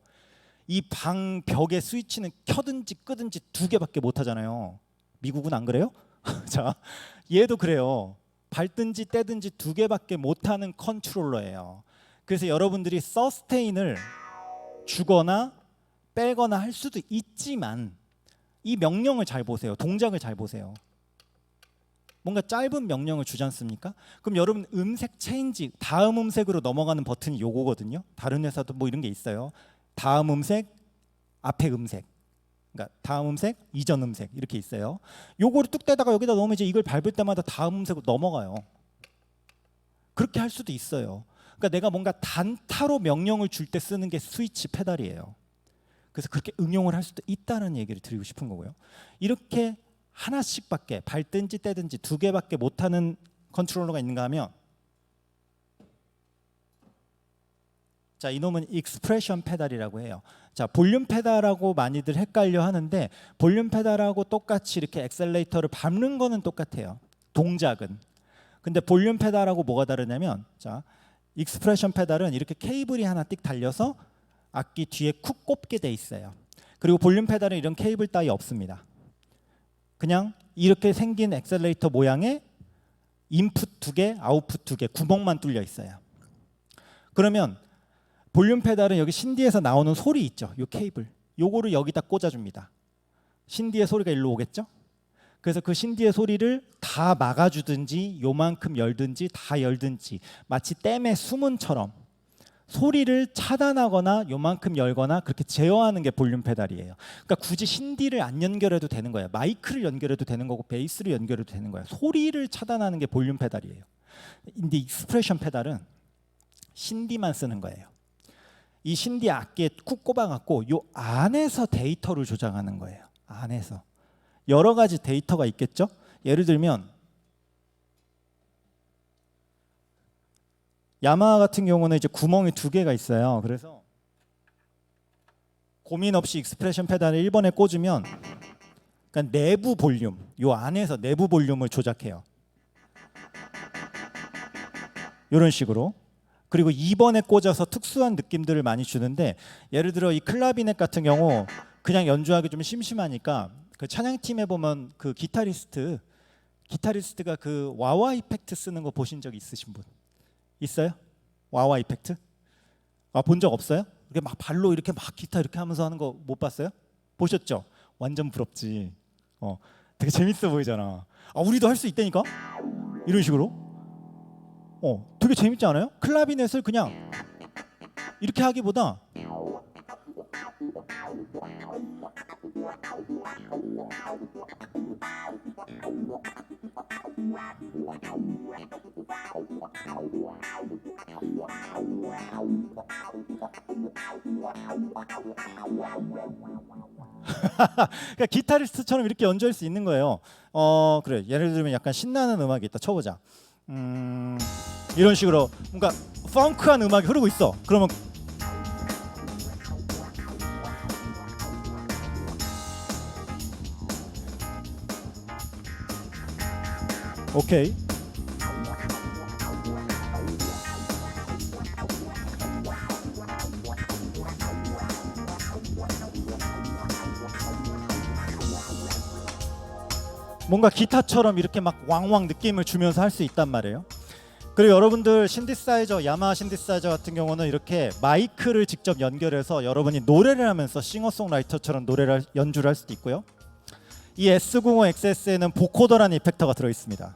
Speaker 1: 이 방 벽의 스위치는 켜든지 끄든지 두 개밖에 못 하잖아요. 미국은 안 그래요? 자, 얘도 그래요. 밟든지 떼든지 두 개밖에 못 하는 컨트롤러예요. 그래서 여러분들이 서스테인을 주거나 빼거나 할 수도 있지만 이 명령을 잘 보세요. 동작을 잘 보세요. 뭔가 짧은 명령을 주지 않습니까? 그럼 여러분 음색 체인지 다음 음색으로 넘어가는 버튼이 요거거든요. 다른 회사도 뭐 이런 게 있어요. 다음 음색, 앞에 음색, 그러니까 다음 음색, 이전 음색 이렇게 있어요. 요거를 뚝 떼다가 여기다 넣으면 이제 이걸 밟을 때마다 다음 음색으로 넘어가요. 그렇게 할 수도 있어요. 그러니까 내가 뭔가 단타로 명령을 줄 때 쓰는 게 스위치 페달이에요. 그래서 그렇게 응용을 할 수도 있다는 얘기를 드리고 싶은 거고요. 이렇게 하나씩밖에 밟든지 떼든지 두 개밖에 못하는 컨트롤러가 있는가 하면 자, 이놈은 익스프레션 페달이라고 해요. 자, 볼륨 페달하고 많이들 헷갈려 하는데 볼륨 페달하고 똑같이 이렇게 엑셀레이터를 밟는 거는 똑같아요. 동작은. 근데 볼륨 페달하고 뭐가 다르냐면 자, 익스프레션 페달은 이렇게 케이블이 하나 띡 달려서 악기 뒤에 쿡 꼽게 돼 있어요. 그리고 볼륨 페달은 이런 케이블 따위 없습니다. 그냥 이렇게 생긴 엑셀레이터 모양의 인풋 2개, 아웃풋 2개 구멍만 뚫려 있어요. 그러면 볼륨 페달은 여기 신디에서 나오는 소리 있죠. 요 케이블. 요거를 여기다 꽂아줍니다. 신디의 소리가 일로 오겠죠. 그래서 그 신디의 소리를 다 막아주든지 요만큼 열든지 다 열든지 마치 댐의 수문처럼 소리를 차단하거나 요만큼 열거나 그렇게 제어하는 게 볼륨 페달이에요. 그러니까 굳이 신디를 안 연결해도 되는 거예요. 마이크를 연결해도 되는 거고 베이스를 연결해도 되는 거예요. 소리를 차단하는 게 볼륨 페달이에요. 근데 익스프레션 페달은 신디만 쓰는 거예요. 이 신디 악기에 쿡 꼽아갖고 요 안에서 데이터를 조작하는 거예요. 안에서 여러 가지 데이터가 있겠죠. 예를 들면 야마하 같은 경우는 이제 구멍이 2개가 있어요. 그래서 고민 없이 익스프레션 페달을 1번에 꽂으면 그러니까 내부 볼륨, 요 안에서 내부 볼륨을 조작해요. 이런 식으로. 그리고 2번에 꽂아서 특수한 느낌들을 많이 주는데, 예를 들어 이 클라비넷 같은 경우 그냥 연주하기 좀 심심하니까 그 찬양팀에 보면 그 기타리스트가 그 와와 이펙트 쓰는 거 보신 적 있으신 분 있어요? 와와 이펙트? 본 적 없어요? 이렇게 막 발로 이렇게 막 기타 이렇게 하면서 하는 거 못 봤어요? 보셨죠? 완전 부럽지. 되게 재밌어 보이잖아. 우리도 할 수 있다니까? 이런 식으로. 되게 재밌지 않아요? 클라비넷을 그냥 이렇게 하기보다 그러니까 기타리스트처럼 이렇게 연주할 수 있는 거예요. 그래. 예를 들면 약간 신나는 음악이 있다 쳐보자. 이런 식으로 뭔가 펑크한 음악이 흐르고 있어. 그러면 오케이. 뭔가 기타처럼 이렇게 막 왕왕 느낌을 주면서 할 수 있단 말이에요. 그리고 여러분들 신디사이저, 야마하 신디사이저 같은 경우는 이렇게 마이크를 직접 연결해서 여러분이 노래를 하면서 싱어송라이터처럼 연주를 할 수도 있고요. 이 S05XS에는 보코더라는 이펙터가 들어 있습니다.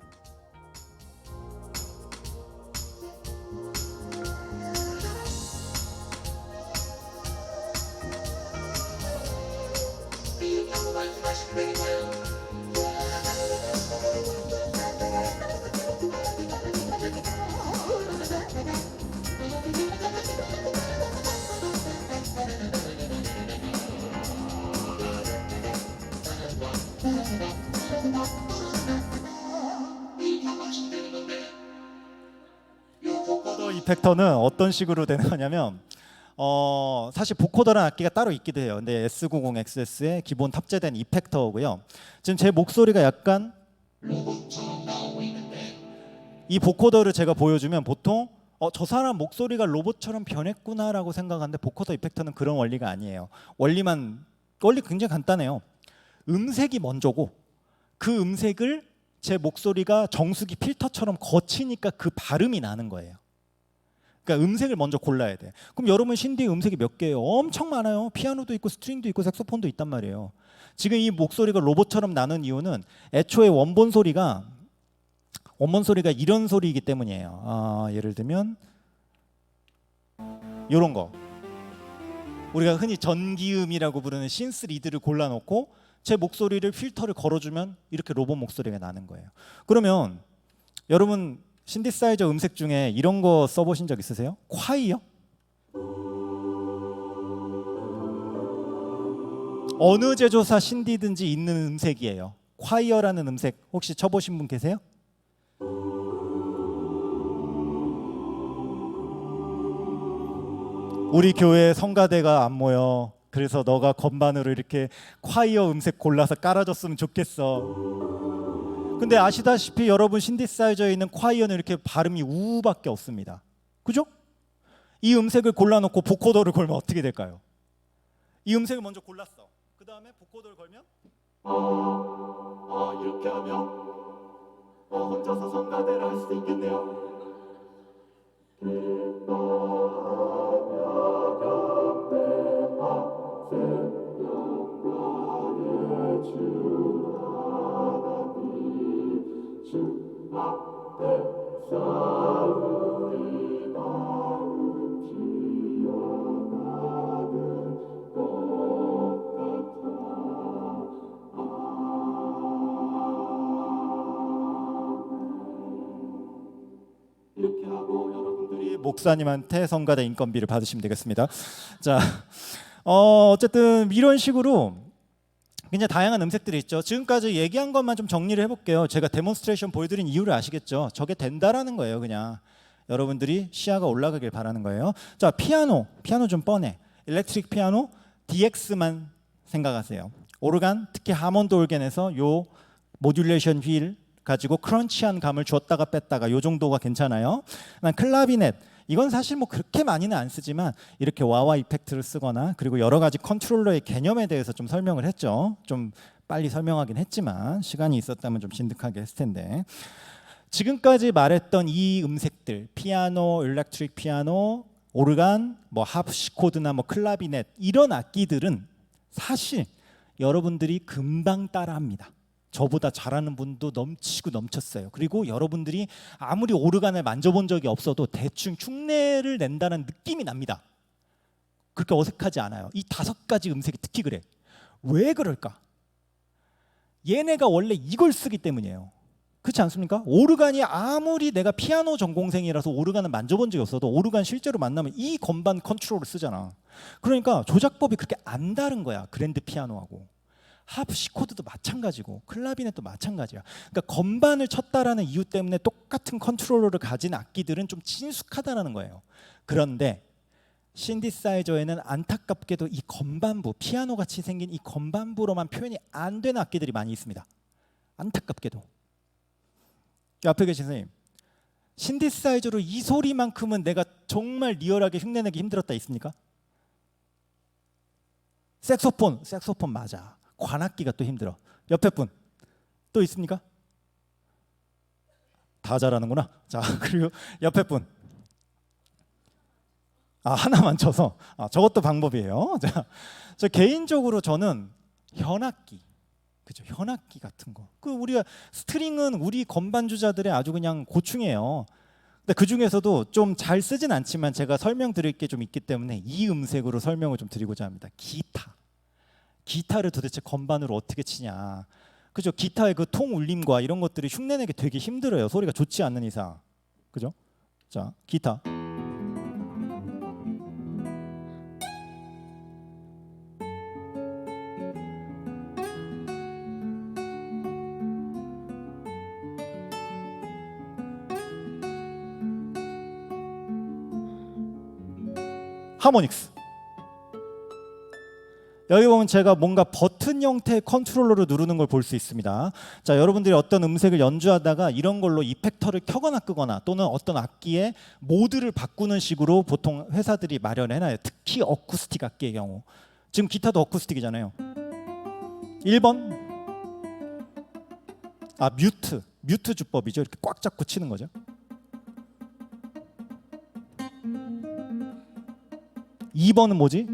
Speaker 1: 보코더 이펙터는 어떤 식으로 되는 거냐면 사실 보코더라는 악기가 따로 있기도 해요. 근데 S90XS에 기본 탑재된 이펙터고요. 지금 제 목소리가 약간 이 보코더를 제가 보여주면 보통 저 사람 목소리가 로봇처럼 변했구나라고 생각하는데, 보코더 이펙터는 그런 원리가 아니에요. 원리 굉장히 간단해요. 음색이 먼저고 그 음색을 제 목소리가 정수기 필터처럼 거치니까 그 발음이 나는 거예요. 그러니까 음색을 먼저 골라야 돼. 그럼 여러분 신디의 음색이 몇 개예요? 엄청 많아요. 피아노도 있고 스트링도 있고 색소폰도 있단 말이에요. 지금 이 목소리가 로봇처럼 나는 이유는 애초에 원본 소리가 이런 소리이기 때문이에요. 예를 들면 이런 거, 우리가 흔히 전기음이라고 부르는 신스 리드를 골라놓고 제 목소리를 필터를 걸어주면 이렇게 로봇 목소리가 나는 거예요. 그러면 여러분 신디사이저 음색 중에 이런 거 써보신 적 있으세요? 콰이어? 어느 제조사 신디든지 있는 음색이에요. 콰이어라는 음색 혹시 쳐보신 분 계세요? 우리 교회 성가대가 안 모여. 그래서 너가 건반으로 이렇게 콰이어 음색 골라서 깔아줬으면 좋겠어. 근데 아시다시피 여러분 신디사이저에 있는 콰이어는 이렇게 발음이 우밖에 없습니다. 그죠? 이 음색을 골라놓고 보코더를 걸면 어떻게 될까요? 이 음색을 먼저 골랐어. 그 다음에 보코더를 걸면 이렇게 하면 혼자서 성가대를 할 수 있겠네요. 이렇게 하고 여러분들이 목사님한테 성가대 인건비를 받으시면 되겠습니다. 자, 어쨌든 이런 식으로 굉장히 다양한 음색들이 있죠. 지금까지 얘기한 것만 좀 정리를 해볼게요. 제가 데몬스트레이션 보여드린 이유를 아시겠죠? 저게 된다라는 거예요. 그냥 여러분들이 시야가 올라가길 바라는 거예요. 자, 피아노 좀 뻔해. 일렉트릭 피아노 DX만 생각하세요. 오르간, 특히 하몬드 올겐에서 요 모듈레이션 휠 가지고 크런치한 감을 줬다가 뺐다가 요 정도가 괜찮아요. 난 클라비넷, 이건 사실 뭐 그렇게 많이는 안 쓰지만 이렇게 와와 이펙트를 쓰거나, 그리고 여러 가지 컨트롤러의 개념에 대해서 좀 설명을 했죠. 좀 빨리 설명하긴 했지만 시간이 있었다면 좀 진득하게 했을 텐데, 지금까지 말했던 이 음색들, 피아노, 일렉트릭 피아노, 오르간, 뭐 하프시코드나 뭐 클라비넷, 이런 악기들은 사실 여러분들이 금방 따라합니다. 저보다 잘하는 분도 넘치고 넘쳤어요. 그리고 여러분들이 아무리 오르간을 만져본 적이 없어도 대충 흉내를 낸다는 느낌이 납니다. 그렇게 어색하지 않아요. 이 5가지 음색이 특히 그래. 왜 그럴까? 얘네가 원래 이걸 쓰기 때문이에요. 그렇지 않습니까? 오르간이 아무리 내가 피아노 전공생이라서 오르간을 만져본 적이 없어도 오르간 실제로 만나면 이 건반 컨트롤을 쓰잖아. 그러니까 조작법이 그렇게 안 다른 거야. 그랜드 피아노하고. 하프시코드도 마찬가지고 클라비넷도 마찬가지야. 그러니까 건반을 쳤다라는 이유 때문에 똑같은 컨트롤러를 가진 악기들은 좀 친숙하다라는 거예요. 그런데 신디사이저에는 안타깝게도 이 건반부, 피아노 같이 생긴 이 건반부로만 표현이 안 되는 악기들이 많이 있습니다. 안타깝게도. 앞에 계신 선생님, 신디사이저로 이 소리만큼은 내가 정말 리얼하게 흉내내기 힘들었다 있습니까? 색소폰 맞아. 관악기가 또 힘들어. 옆에 분 또 있습니까? 다 잘하는구나. 자, 그리고 옆에 분. 하나만 쳐서. 저것도 방법이에요. 자, 저 개인적으로 저는 현악기, 그죠? 현악기 같은 거. 그 우리가 스트링은 우리 건반주자들의 아주 그냥 고충이에요. 근데 그 중에서도 좀 잘 쓰진 않지만 제가 설명드릴 게 좀 있기 때문에 이 음색으로 설명을 좀 드리고자 합니다. 기타를 도대체 건반으로 어떻게 치냐. 그죠? 기타의 그 통 울림과 이런 것들이 흉내내기 되게 힘들어요. 소리가 좋지 않는 이상. 그죠? 자, 기타. 하모닉스. 여기 보면 제가 뭔가 버튼 형태의 컨트롤러를 누르는 걸 볼 수 있습니다. 자, 여러분들이 어떤 음색을 연주하다가 이런 걸로 이펙터를 켜거나 끄거나 또는 어떤 악기의 모드를 바꾸는 식으로 보통 회사들이 마련해놔요. 특히 어쿠스틱 악기의 경우. 지금 기타도 어쿠스틱이잖아요. 1번 뮤트 주법이죠. 이렇게 꽉 잡고 치는 거죠. 2번은 뭐지?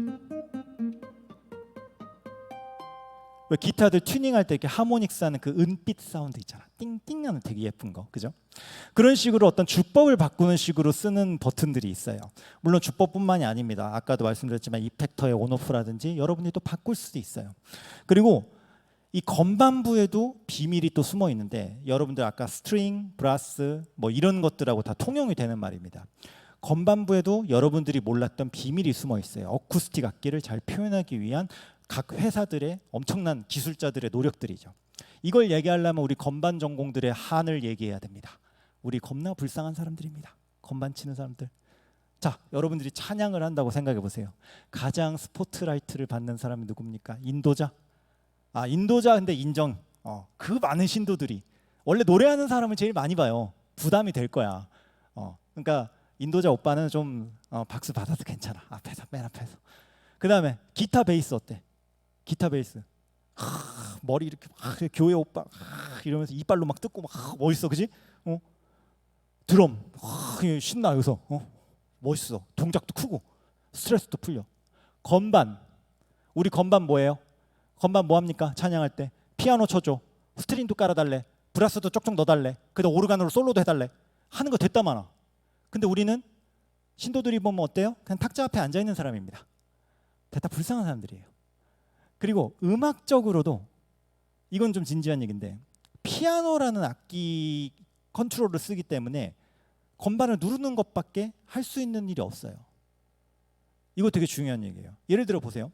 Speaker 1: 왜 기타들 튜닝할 때 이렇게 하모닉스 하는 그 은빛 사운드 있잖아. 띵띵 하는 되게 예쁜 거. 그죠? 그런 식으로 어떤 주법을 바꾸는 식으로 쓰는 버튼들이 있어요. 물론 주법뿐만이 아닙니다. 아까도 말씀드렸지만 이펙터의 온오프라든지 여러분이 또 바꿀 수도 있어요. 그리고 이 건반부에도 비밀이 또 숨어 있는데, 여러분들 아까 스트링, 브라스 뭐 이런 것들하고 다 통용이 되는 말입니다. 건반부에도 여러분들이 몰랐던 비밀이 숨어 있어요. 어쿠스틱 악기를 잘 표현하기 위한 각 회사들의 엄청난 기술자들의 노력들이죠. 이걸 얘기하려면 우리 건반 전공들의 한을 얘기해야 됩니다. 우리 겁나 불쌍한 사람들입니다. 건반 치는 사람들. 자, 여러분들이 찬양을 한다고 생각해 보세요. 가장 스포트라이트를 받는 사람이 누굽니까? 인도자? 인도자. 근데 인정. 그 많은 신도들이 원래 노래하는 사람을 제일 많이 봐요. 부담이 될 거야. 그러니까 인도자 오빠는 좀 박수 받아도 괜찮아. 앞에서, 맨 앞에서. 그 다음에 기타 베이스 어때? 기타 베이스. 머리 이렇게 교회 오빠 이러면서 이빨로 막 뜯고 막 멋있어, 그지? 드럼 신나 여기서. 멋있어. 동작도 크고 스트레스도 풀려. 건반. 우리 건반 뭐예요? 건반 뭐 합니까? 찬양할 때 피아노 쳐줘. 스트링도 깔아달래. 브라스도 쪽쪽 넣어달래. 그다음 오르간으로 솔로도 해달래. 하는 거 됐다 많아. 근데 우리는 신도들이 보면 어때요? 그냥 탁자 앞에 앉아 있는 사람입니다. 대다 불쌍한 사람들이에요. 그리고 음악적으로도 이건 좀 진지한 얘기인데, 피아노라는 악기 컨트롤을 쓰기 때문에 건반을 누르는 것밖에 할 수 있는 일이 없어요. 이거 되게 중요한 얘기예요. 예를 들어 보세요.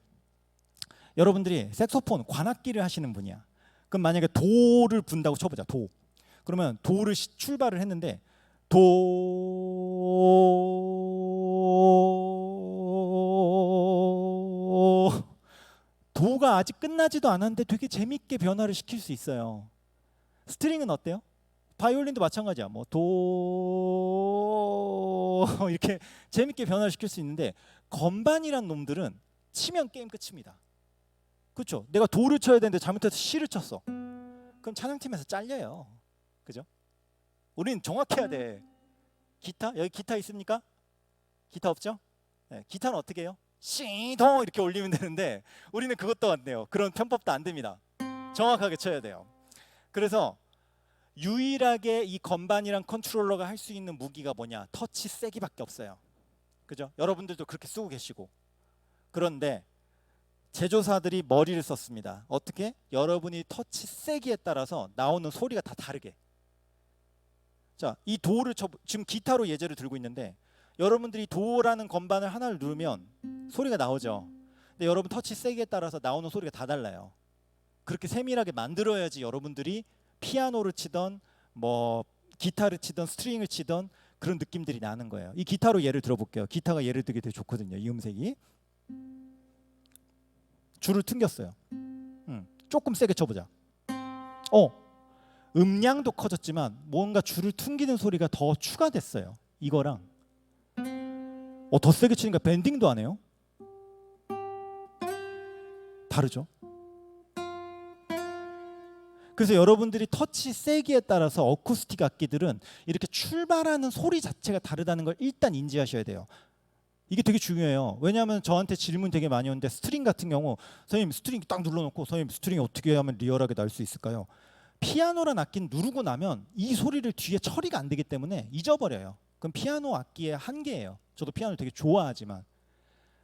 Speaker 1: 여러분들이 색소폰, 관악기를 하시는 분이야. 그럼 만약에 도를 분다고 쳐보자. 도. 그러면 도를 출발을 했는데 도가 아직 끝나지도 않았는데 되게 재밌게 변화를 시킬 수 있어요. 스트링은 어때요? 바이올린도 마찬가지야. 뭐 도 이렇게 재밌게 변화를 시킬 수 있는데 건반이란 놈들은 치면 게임 끝입니다. 그렇죠? 내가 도를 쳐야 되는데 잘못해서 시를 쳤어. 그럼 찬양팀에서 잘려요. 그죠? 우린 정확해야 돼. 기타? 여기 기타 있습니까? 기타 없죠? 네, 기타는 어떻게 해요? 시도 이렇게 올리면 되는데 우리는 그것도 안 돼요. 그런 편법도 안 됩니다. 정확하게 쳐야 돼요. 그래서 유일하게 이 건반이랑 컨트롤러가 할 수 있는 무기가 뭐냐? 터치 세기밖에 없어요. 그죠? 여러분들도 그렇게 쓰고 계시고. 그런데 제조사들이 머리를 썼습니다. 어떻게? 여러분이 터치 세기에 따라서 나오는 소리가 다 다르게. 자, 이 도를 지금 기타로 예제를 들고 있는데 여러분들이 도라는 건반을 하나를 누르면 소리가 나오죠. 근데 여러분 터치 세기에 따라서 나오는 소리가 다 달라요. 그렇게 세밀하게 만들어야지 여러분들이 피아노를 치던 뭐 기타를 치던 스트링을 치던 그런 느낌들이 나는 거예요. 이 기타로 예를 들어볼게요. 기타가 예를 들기 되게 좋거든요. 이 음색이 줄을 튕겼어요. 조금 세게 쳐보자. 음량도 커졌지만 뭔가 줄을 튕기는 소리가 더 추가됐어요. 이거랑 더 세게 치니까 밴딩도 안 해요. 다르죠? 그래서 여러분들이 터치 세기에 따라서 어쿠스틱 악기들은 이렇게 출발하는 소리 자체가 다르다는 걸 일단 인지하셔야 돼요. 이게 되게 중요해요. 왜냐하면 저한테 질문 되게 많이 오는데 스트링 같은 경우 선생님 스트링 딱 눌러놓고 선생님 스트링이 어떻게 하면 리얼하게 날 수 있을까요? 피아노란 악기는 누르고 나면 이 소리를 뒤에 처리가 안 되기 때문에 잊어버려요. 그럼 피아노 악기의 한계예요. 저도 피아노를 되게 좋아하지만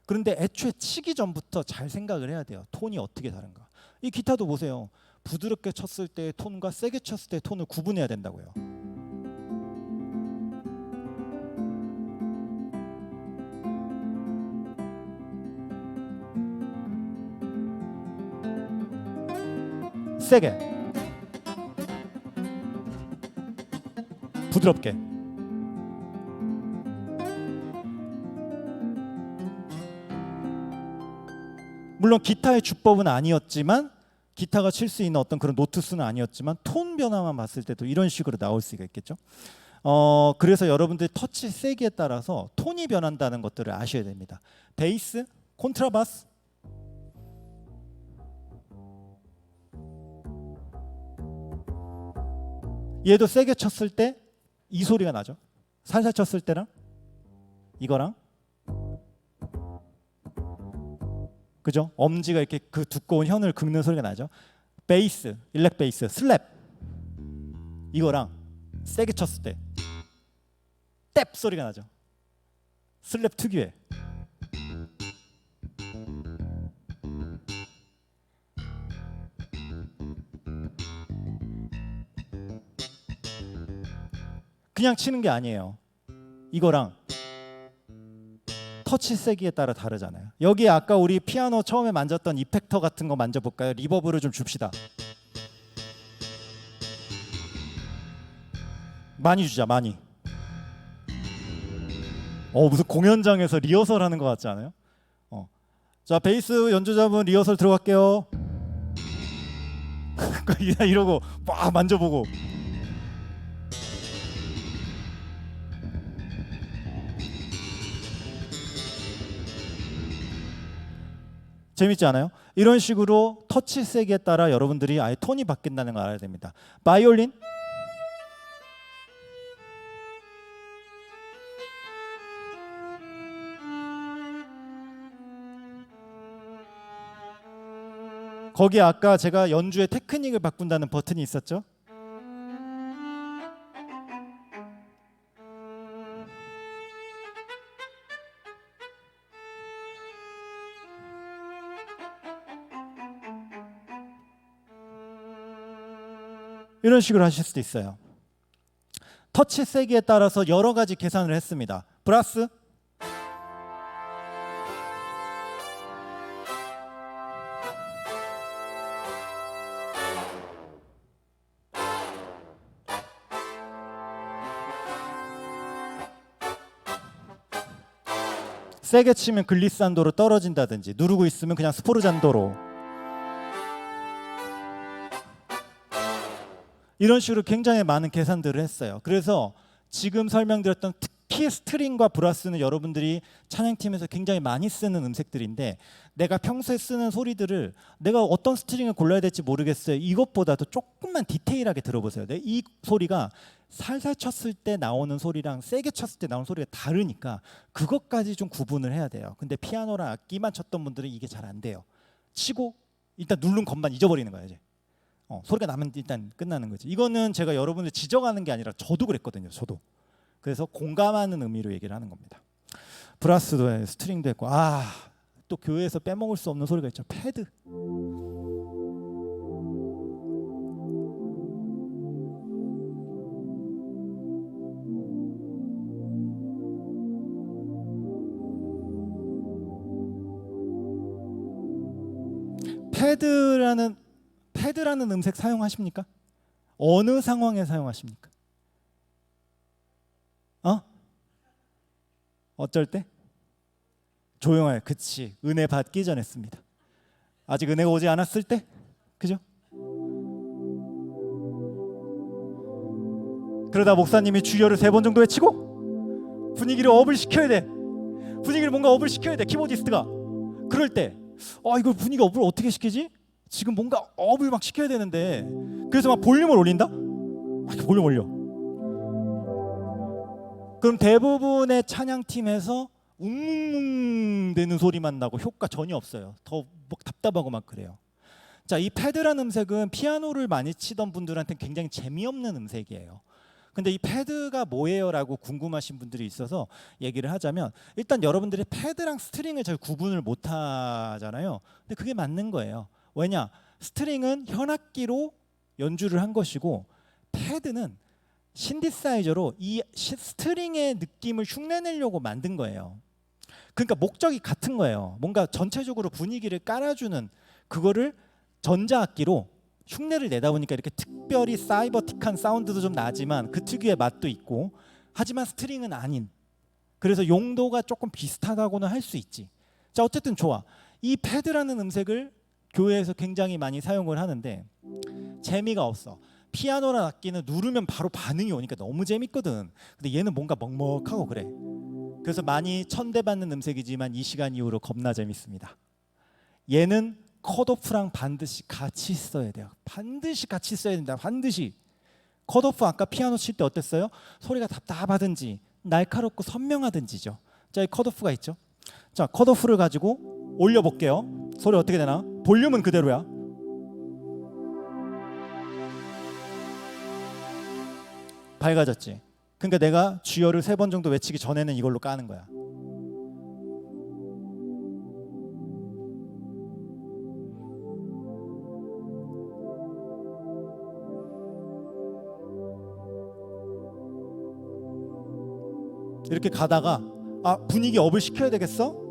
Speaker 1: 그런데 애초에 치기 전부터 잘 생각을 해야 돼요. 톤이 어떻게 다른가. 이 기타도 보세요. 부드럽게 쳤을 때의 톤과 세게 쳤을 때의 톤을 구분해야 된다고요. 세게, 부드럽게. 물론 기타의 주법은 아니었지만 기타가 칠 수 있는 어떤 그런 노트 수는 아니었지만 톤 변화만 봤을 때도 이런 식으로 나올 수가 있겠죠. 그래서 여러분들 터치 세기에 따라서 톤이 변한다는 것들을 아셔야 됩니다. 베이스, 콘트라바스, 얘도 세게 쳤을 때 이 소리가 나죠. 살살 쳤을 때랑 이거랑 그죠? 엄지가 이렇게 그 두꺼운 현을 긁는 소리가 나죠. 베이스, 일렉 베이스, 슬랩 이거랑 세게 쳤을 때 탭 소리가 나죠. 슬랩 특유의. 그냥 치는 게 아니에요. 이거랑 터치 세기에 따라 다르잖아요. 여기 아까 우리 피아노 처음에 만졌던 이펙터 같은 거 만져볼까요? 리버브를 좀 줍시다. 많이 주자, 많이. 무슨 공연장에서 리허설 하는 것 같지 않아요? 자, 베이스 연주자분 리허설 들어갈게요. 이러고 막 만져보고. 재밌지 않아요? 이런 식으로 터치 세기에 따라 여러분들이 아예 톤이 바뀐다는 걸 알아야 됩니다. 바이올린 거기 아까 제가 연주의 테크닉을 바꾼다는 버튼이 있었죠? 이런 식으로 하실 수도 있어요. 터치 세기에 따라서 여러 가지 계산을 했습니다. 브라스 세게 치면 글리산도로 떨어진다든지 누르고 있으면 그냥 스포르잔도로 이런 식으로 굉장히 많은 계산들을 했어요. 그래서 지금 설명드렸던 특히 스트링과 브라스는 여러분들이 찬양팀에서 굉장히 많이 쓰는 음색들인데, 내가 평소에 쓰는 소리들을 내가 어떤 스트링을 골라야 될지 모르겠어요. 이것보다도 조금만 디테일하게 들어보세요. 이 소리가 살살 쳤을 때 나오는 소리랑 세게 쳤을 때 나오는 소리가 다르니까 그것까지 좀 구분을 해야 돼요. 근데 피아노랑 악기만 쳤던 분들은 이게 잘 안 돼요. 치고 일단 누른 것만 잊어버리는 거야 이제. 소리가 나면 일단 끝나는 거지. 이거는 제가 여러분들 지적하는 게 아니라 저도 그랬거든요. 저도. 그래서 공감하는 의미로 얘기를 하는 겁니다. 브라스도 해, 스트링도 했고, 또 교회에서 빼먹을 수 없는 소리가 있죠. 패드. 패드라는 음색 사용하십니까? 어느 상황에 사용하십니까? 어쩔 때? 조용할, 그치. 은혜 받기 전에 씁니다. 아직 은혜가 오지 않았을 때? 그죠? 그러다 목사님이 주여를 3번 정도 외치고 분위기를 업을 시켜야 돼. 분위기를 뭔가 업을 시켜야 돼, 키보디스트가. 그럴 때 이걸 분위기 업을 어떻게 시키지? 지금 뭔가 업을 막 시켜야 되는데, 그래서 막 볼륨을 올린다? 볼륨 올려. 그럼 대부분의 찬양팀에서 웅웅 되는 소리만 나고 효과 전혀 없어요. 더 막 답답하고 막 그래요. 자, 이 패드라는 음색은 피아노를 많이 치던 분들한테 굉장히 재미없는 음색이에요. 근데 이 패드가 뭐예요? 라고 궁금하신 분들이 있어서 얘기를 하자면, 일단 여러분들이 패드랑 스트링을 잘 구분을 못 하잖아요. 근데 그게 맞는 거예요. 왜냐? 스트링은 현악기로 연주를 한 것이고, 패드는 신디사이저로 이 스트링의 느낌을 흉내내려고 만든 거예요. 그러니까 목적이 같은 거예요. 뭔가 전체적으로 분위기를 깔아주는, 그거를 전자악기로 흉내를 내다 보니까 이렇게 특별히 사이버틱한 사운드도 좀 나지만 그 특유의 맛도 있고, 하지만 스트링은 아닌, 그래서 용도가 조금 비슷하다고는 할 수 있지. 자, 어쨌든 좋아. 이 패드라는 음색을 교회에서 굉장히 많이 사용을 하는데 재미가 없어. 피아노라는 악기는 누르면 바로 반응이 오니까 너무 재밌거든. 근데 얘는 뭔가 먹먹하고 그래. 그래서 많이 천대받는 음색이지만 이 시간 이후로 겁나 재밌습니다. 얘는 컷오프랑 반드시 같이 써야 돼요. 반드시 같이 써야 된다. 반드시. 컷오프 아까 피아노 칠 때 어땠어요? 소리가 답답하든지 날카롭고 선명하든지죠. 자, 이 컷오프가 있죠. 자, 컷오프를 가지고 올려볼게요. 소리 어떻게 되나? 볼륨은 그대로야. 밝아졌지. 그러니까 내가 주여를 3번 정도 외치기 전에는 이걸로 까는 거야. 이렇게 가다가 분위기 업을 시켜야 되겠어?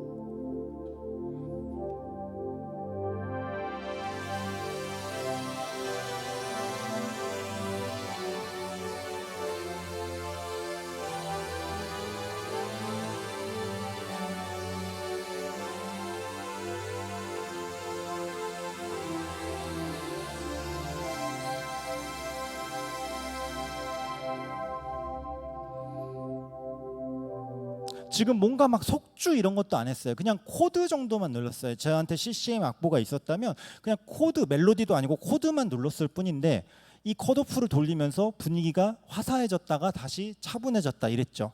Speaker 1: 지금 뭔가 막 속주 이런 것도 안 했어요. 그냥 코드 정도만 눌렀어요. 저한테 CCM 악보가 있었다면 그냥 코드, 멜로디도 아니고 코드만 눌렀을 뿐인데, 이 컷오프를 돌리면서 분위기가 화사해졌다가 다시 차분해졌다 이랬죠.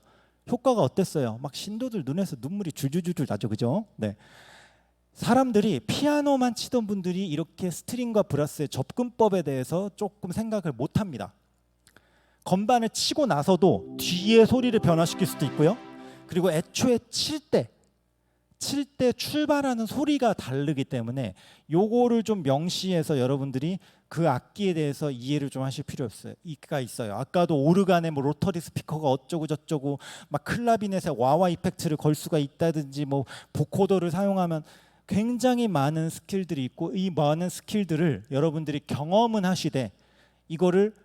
Speaker 1: 효과가 어땠어요? 막 신도들 눈에서 눈물이 줄줄줄 나죠, 그죠? 네. 사람들이 피아노만 치던 분들이 이렇게 스트링과 브라스의 접근법에 대해서 조금 생각을 못 합니다. 건반을 치고 나서도 뒤에 소리를 변화시킬 수도 있고요. 그리고 애초에 칠 때 출발하는 소리가 다르기 때문에 요거를 좀 명시해서 여러분들이 그 악기에 대해서 이해를 좀 하실 필요가 있어요. 아까도 오르간에 뭐 로터리 스피커가 어쩌고 저쩌고, 막 클라비넷에 와와 이펙트를 걸 수가 있다든지, 뭐 보코더를 사용하면 굉장히 많은 스킬들이 있고, 이 많은 스킬들을 여러분들이 경험은 하시되 이거를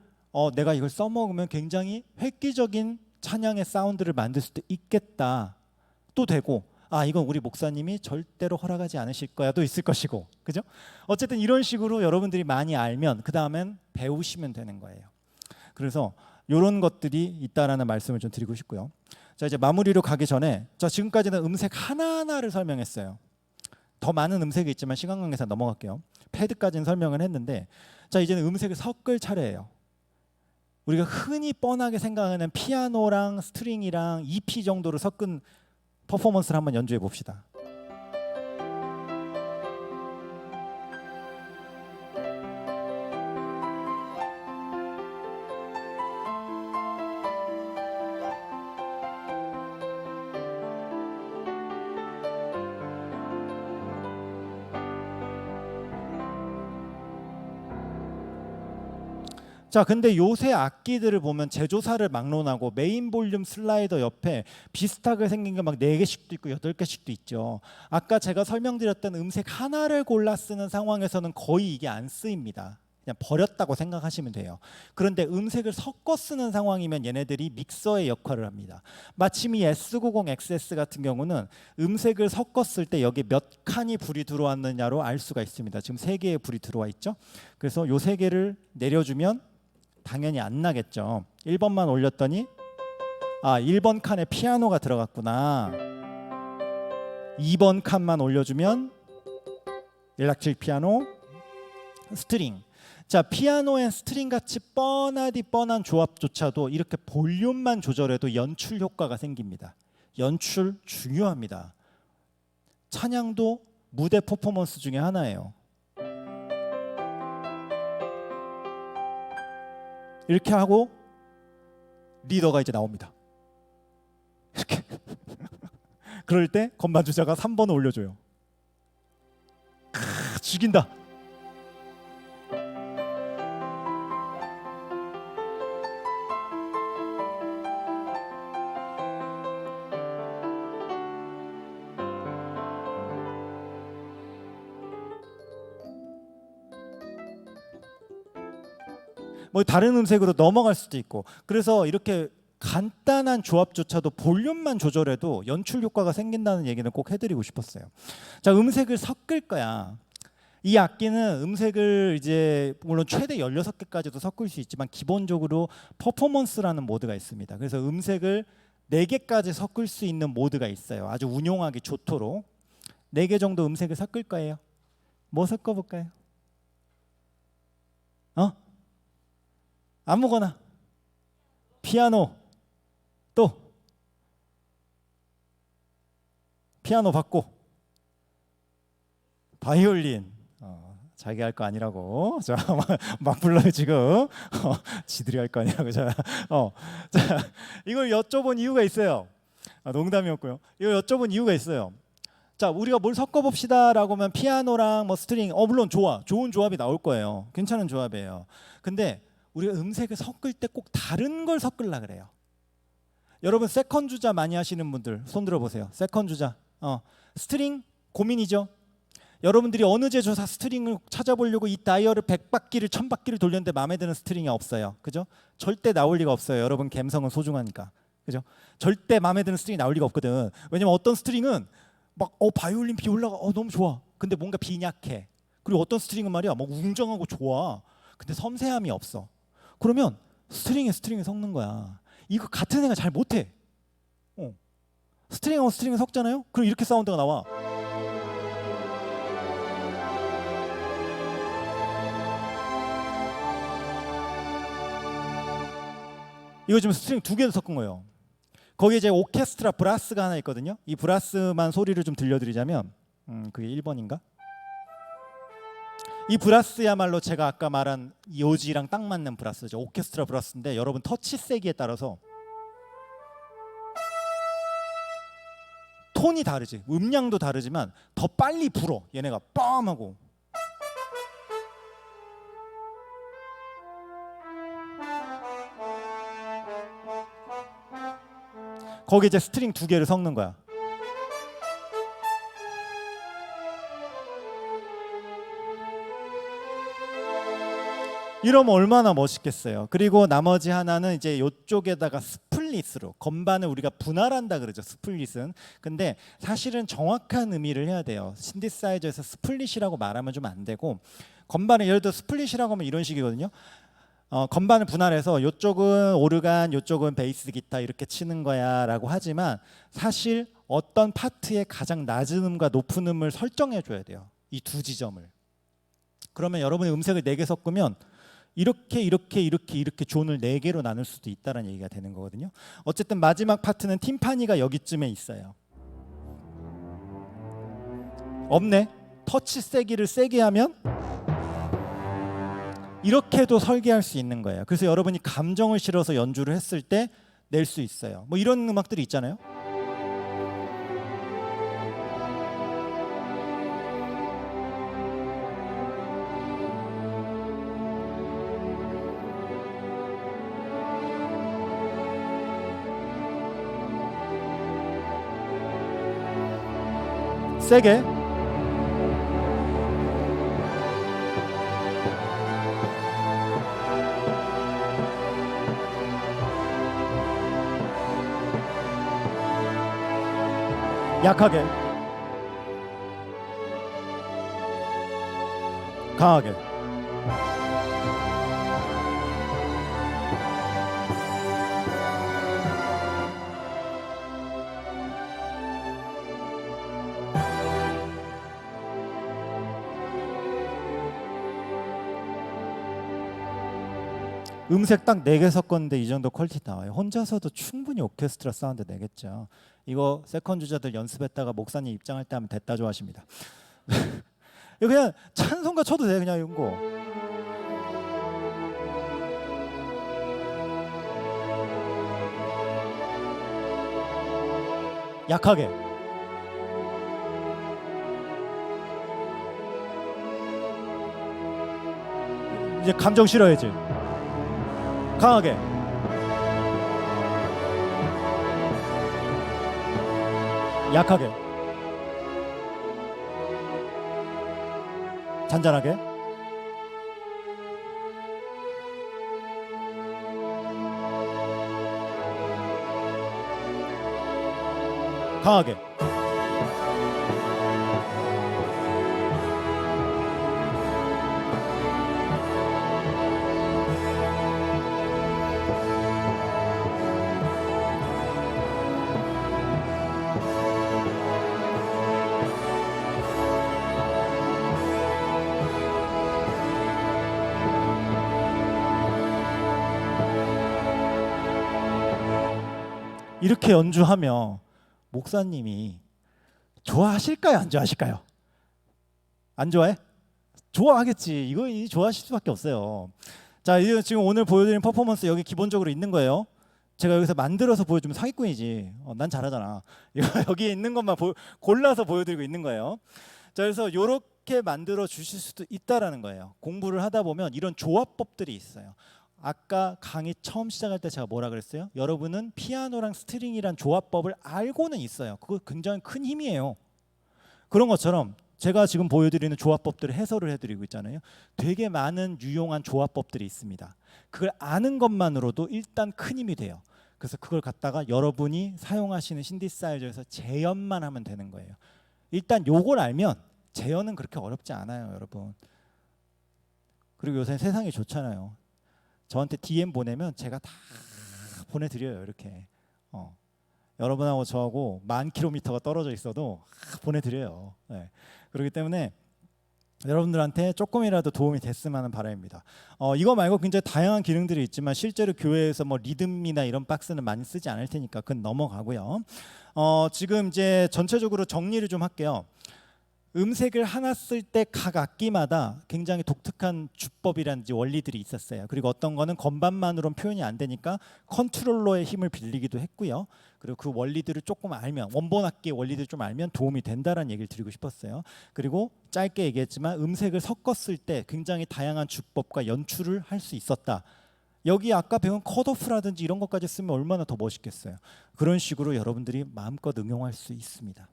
Speaker 1: 내가 이걸 써먹으면 굉장히 획기적인 찬양의 사운드를 만들 수도 있겠다 또 되고, 이건 우리 목사님이 절대로 허락하지 않으실 거야 또 있을 것이고, 그죠? 어쨌든 이런 식으로 여러분들이 많이 알면 그 다음엔 배우시면 되는 거예요. 그래서 이런 것들이 있다라는 말씀을 좀 드리고 싶고요. 자, 이제 마무리로 가기 전에 자, 지금까지는 음색 하나하나를 설명했어요. 더 많은 음색이 있지만 시간 관계상 넘어갈게요. 패드까지는 설명을 했는데 자, 이제는 음색을 섞을 차례예요. 우리가 흔히 뻔하게 생각하는 피아노랑 스트링이랑 EP 정도를 섞은 퍼포먼스를 한번 연주해 봅시다. 자, 근데 요새 악기들을 보면 제조사를 막론하고 메인 볼륨 슬라이더 옆에 비슷하게 생긴 게 막 4개씩도 있고 8개씩도 있죠. 아까 제가 설명드렸던 음색 하나를 골라 쓰는 상황에서는 거의 이게 안 쓰입니다. 그냥 버렸다고 생각하시면 돼요. 그런데 음색을 섞어 쓰는 상황이면 얘네들이 믹서의 역할을 합니다. 마침 이 S90XS 같은 경우는 음색을 섞었을 때 여기 몇 칸이 불이 들어왔느냐로 알 수가 있습니다. 지금 3개의 불이 들어와 있죠. 그래서 요 3개를 내려주면 당연히 안 나겠죠. 1번만 올렸더니 1번 칸에 피아노가 들어갔구나. 2번 칸만 올려주면 일렉트릭 피아노, 스트링. 자, 피아노 앤 스트링 같이 뻔하디 뻔한 조합조차도 이렇게 볼륨만 조절해도 연출 효과가 생깁니다. 연출 중요합니다. 찬양도 무대 퍼포먼스 중에 하나예요. 이렇게 하고 리더가 이제 나옵니다. 이렇게 그럴 때 건반 주자가 3번을 올려줘요. 죽인다. 뭐 다른 음색으로 넘어갈 수도 있고, 그래서 이렇게 간단한 조합조차도 볼륨만 조절해도 연출 효과가 생긴다는 얘기는 꼭 해드리고 싶었어요. 자, 음색을 섞을 거야. 이 악기는 음색을 이제 물론 최대 16개까지도 섞을 수 있지만 기본적으로 퍼포먼스라는 모드가 있습니다. 그래서 음색을 4개까지 섞을 수 있는 모드가 있어요. 아주 운용하기 좋도록 4개 정도 음색을 섞을 거예요. 뭐 섞어볼까요? 아무거나. 피아노. 또 피아노 받고 바이올린. 자기 할 거 아니라고. 자, 막 불러요 지금. 지들이 할 거 아니라고. 자, 이걸 여쭤본 이유가 있어요. 농담이었고요. 이걸 여쭤본 이유가 있어요. 자, 우리가 뭘 섞어봅시다라고 하면 피아노랑 뭐 스트링, 물론 좋은 조합이 나올 거예요. 괜찮은 조합이에요. 근데 우리가 음색을 섞을 때 꼭 다른 걸 섞으려 그래요. 여러분 세컨 주자 많이 하시는 분들 손 들어보세요. 세컨 주자. 스트링 고민이죠. 여러분들이 어느 제조사 스트링을 찾아보려고 이 다이얼을 100바퀴를 1000바퀴를 돌렸는데 마음에 드는 스트링이 없어요. 그죠? 절대 나올 리가 없어요. 여러분 감성은 소중하니까. 그죠? 절대 마음에 드는 스트링이 나올 리가 없거든. 왜냐면 어떤 스트링은 막 바이올린 비올라가 너무 좋아. 근데 뭔가 빈약해. 그리고 어떤 스트링은 말이야 막 웅장하고 좋아. 근데 섬세함이 없어. 그러면 스트링에 섞는 거야. 이거 같은 애가 잘 못해. 스트링하고 스트링을 섞잖아요. 그럼 이렇게 사운드가 나와. 이거 지금 스트링 2개를 섞은 거예요. 거기에 이제 오케스트라 브라스가 하나 있거든요. 이 브라스만 소리를 좀 들려드리자면 그게 1번인가? 이 브라스야말로 제가 아까 말한 요지랑 딱 맞는 브라스죠. 오케스트라 브라스인데 여러분 터치 세기에 따라서 톤이 다르지. 음량도 다르지만 더 빨리 불어. 얘네가 빰하고. 거기 이제 스트링 2개를 섞는 거야. 이러면 얼마나 멋있겠어요. 그리고 나머지 하나는 이제 이쪽에다가 스플릿으로 건반을 우리가 분할한다 그러죠. 스플릿은. 근데 사실은 정확한 의미를 해야 돼요. 신디사이저에서 스플릿이라고 말하면 좀 안 되고, 건반을 예를 들어 스플릿이라고 하면 이런 식이거든요. 건반을 분할해서 이쪽은 오르간, 이쪽은 베이스 기타 이렇게 치는 거야라고 하지만 사실 어떤 파트의 가장 낮은 음과 높은 음을 설정해 줘야 돼요. 이 두 지점을. 그러면 여러분의 음색을 4개 섞으면 이렇게 존을 4개로 나눌 수도 있다는 얘기가 되는 거거든요. 어쨌든 마지막 파트는 팀파니가 여기쯤에 있어요. 없네. 터치 세기를 세게 하면 이렇게도 설계할 수 있는 거예요. 그래서 여러분이 감정을 실어서 연주를 했을 때 낼 수 있어요. 뭐 이런 음악들이 있잖아요. 세게. 약하게. 강하게. 음색 딱 4개 섞었는데 이 정도 퀄리티 나와요. 혼자서도 충분히 오케스트라 사운드 내겠죠. 이거 세컨 주자들 연습했다가 목사님 입장할 때 하면 됐다 좋아하십니다. 이거 그냥 찬송가 쳐도 돼. 그냥 이런 거. 약하게. 이제 감정 실어야지. 강하게. 약하게. 잔잔하게. 강하게. 이렇게 연주하며 목사님이 좋아하실까요? 안 좋아하실까요? 안 좋아해? 좋아하겠지. 이거 좋아하실 수밖에 없어요. 자, 이제 지금 오늘 보여드린 퍼포먼스 여기 기본적으로 있는 거예요. 제가 여기서 만들어서 보여주면 사기꾼이지. 난 잘하잖아. 여기 있는 것만 골라서 보여드리고 있는 거예요. 자, 그래서 이렇게 만들어 주실 수도 있다라는 거예요. 공부를 하다 보면 이런 조합법들이 있어요. 아까 강의 처음 시작할 때 제가 뭐라 그랬어요? 여러분은 피아노랑 스트링이란 조합법을 알고는 있어요. 그거 굉장히 큰 힘이에요. 그런 것처럼 제가 지금 보여드리는 조합법들을 해설을 해드리고 있잖아요. 되게 많은 유용한 조합법들이 있습니다. 그걸 아는 것만으로도 일단 큰 힘이 돼요. 그래서 그걸 갖다가 여러분이 사용하시는 신디사이저에서 재현만 하면 되는 거예요. 일단 요걸 알면 재현은 그렇게 어렵지 않아요, 여러분. 그리고 요새 세상이 좋잖아요. 저한테 DM 보내면 제가 다 보내드려요. 이렇게 여러분하고 저하고 10,000km가 떨어져 있어도 보내드려요. 네. 그렇기 때문에 여러분들한테 조금이라도 도움이 됐으면 하는 바람입니다. 이거 말고 굉장히 다양한 기능들이 있지만 실제로 교회에서 뭐 리듬이나 이런 박스는 많이 쓰지 않을 테니까 그건 넘어가고요. 지금 이제 전체적으로 정리를 좀 할게요. 음색을 하나 쓸 때 각 악기마다 굉장히 독특한 주법이라든지 원리들이 있었어요. 그리고 어떤 거는 건반만으로는 표현이 안 되니까 컨트롤러의 힘을 빌리기도 했고요. 그리고 그 원리들을 조금 알면, 원본 악기의 원리들을 좀 알면 도움이 된다라는 얘기를 드리고 싶었어요. 그리고 짧게 얘기했지만 음색을 섞었을 때 굉장히 다양한 주법과 연출을 할 수 있었다. 여기 아까 배운 컷오프라든지 이런 것까지 쓰면 얼마나 더 멋있겠어요. 그런 식으로 여러분들이 마음껏 응용할 수 있습니다.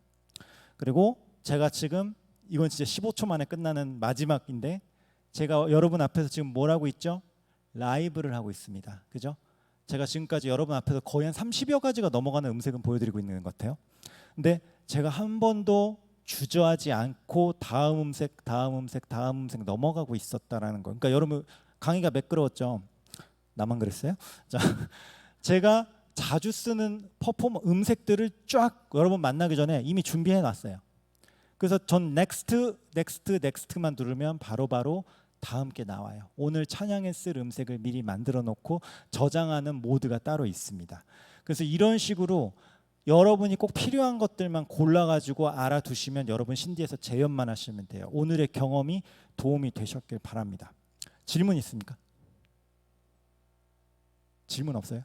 Speaker 1: 그리고 제가 지금 이건 진짜 15초 만에 끝나는 마지막인데 제가 여러분 앞에서 지금 뭘 하고 있죠? 라이브를 하고 있습니다. 그죠? 제가 지금까지 여러분 앞에서 거의 한 30여 가지가 넘어가는 음색은 보여드리고 있는 것 같아요. 근데 제가 한 번도 주저하지 않고 다음 음색 넘어가고 있었다라는 거. 그러니까 여러분 강의가 매끄러웠죠. 나만 그랬어요? 자, 제가 자주 쓰는 퍼포머 음색들을 쫙 여러분 만나기 전에 이미 준비해 놨어요. 그래서 전 넥스트만 누르면 바로바로 다음 게 나와요. 오늘 찬양에 쓸 음색을 미리 만들어 놓고 저장하는 모드가 따로 있습니다. 그래서 이런 식으로 여러분이 꼭 필요한 것들만 골라가지고 알아두시면 여러분 신디에서 재연만 하시면 돼요. 오늘의 경험이 도움이 되셨길 바랍니다. 질문 있습니까? 질문 없어요?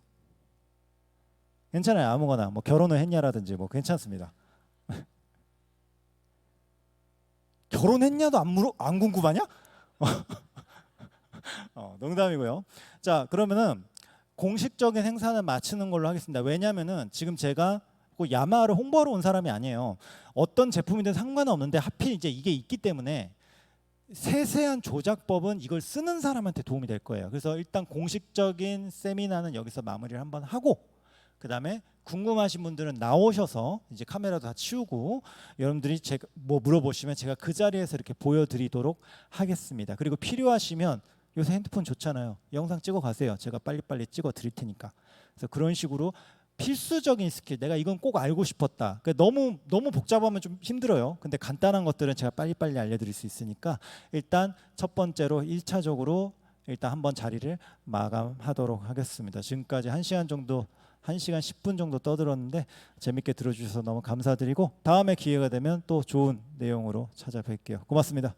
Speaker 1: 괜찮아요. 아무거나 뭐 결혼을 했냐라든지 뭐 괜찮습니다. 결혼했냐도 안 궁금하냐? 농담이고요. 자, 그러면은 공식적인 행사는 마치는 걸로 하겠습니다. 왜냐하면은 지금 제가 야마하를 홍보하러 온 사람이 아니에요. 어떤 제품이든 상관없는데 하필 이제 이게 있기 때문에 세세한 조작법은 이걸 쓰는 사람한테 도움이 될 거예요. 그래서 일단 공식적인 세미나는 여기서 마무리를 한번 하고, 그 다음에 궁금하신 분들은 나오셔서 이제 카메라도 다 치우고 여러분들이 제가 뭐 물어보시면 제가 그 자리에서 이렇게 보여드리도록 하겠습니다. 그리고 필요하시면 요새 핸드폰 좋잖아요. 영상 찍어 가세요. 제가 빨리빨리 찍어 드릴 테니까. 그래서 그런 식으로 필수적인 스킬, 내가 이건 꼭 알고 싶었다. 그러니까 너무 복잡하면 좀 힘들어요. 근데 간단한 것들은 제가 빨리빨리 알려드릴 수 있으니까 일단 첫 번째로 1차적으로 일단 한번 자리를 마감하도록 하겠습니다. 지금까지 1시간 정도 1시간 10분 정도 떠들었는데 재밌게 들어주셔서 너무 감사드리고 다음에 기회가 되면 또 좋은 내용으로 찾아뵐게요. 고맙습니다.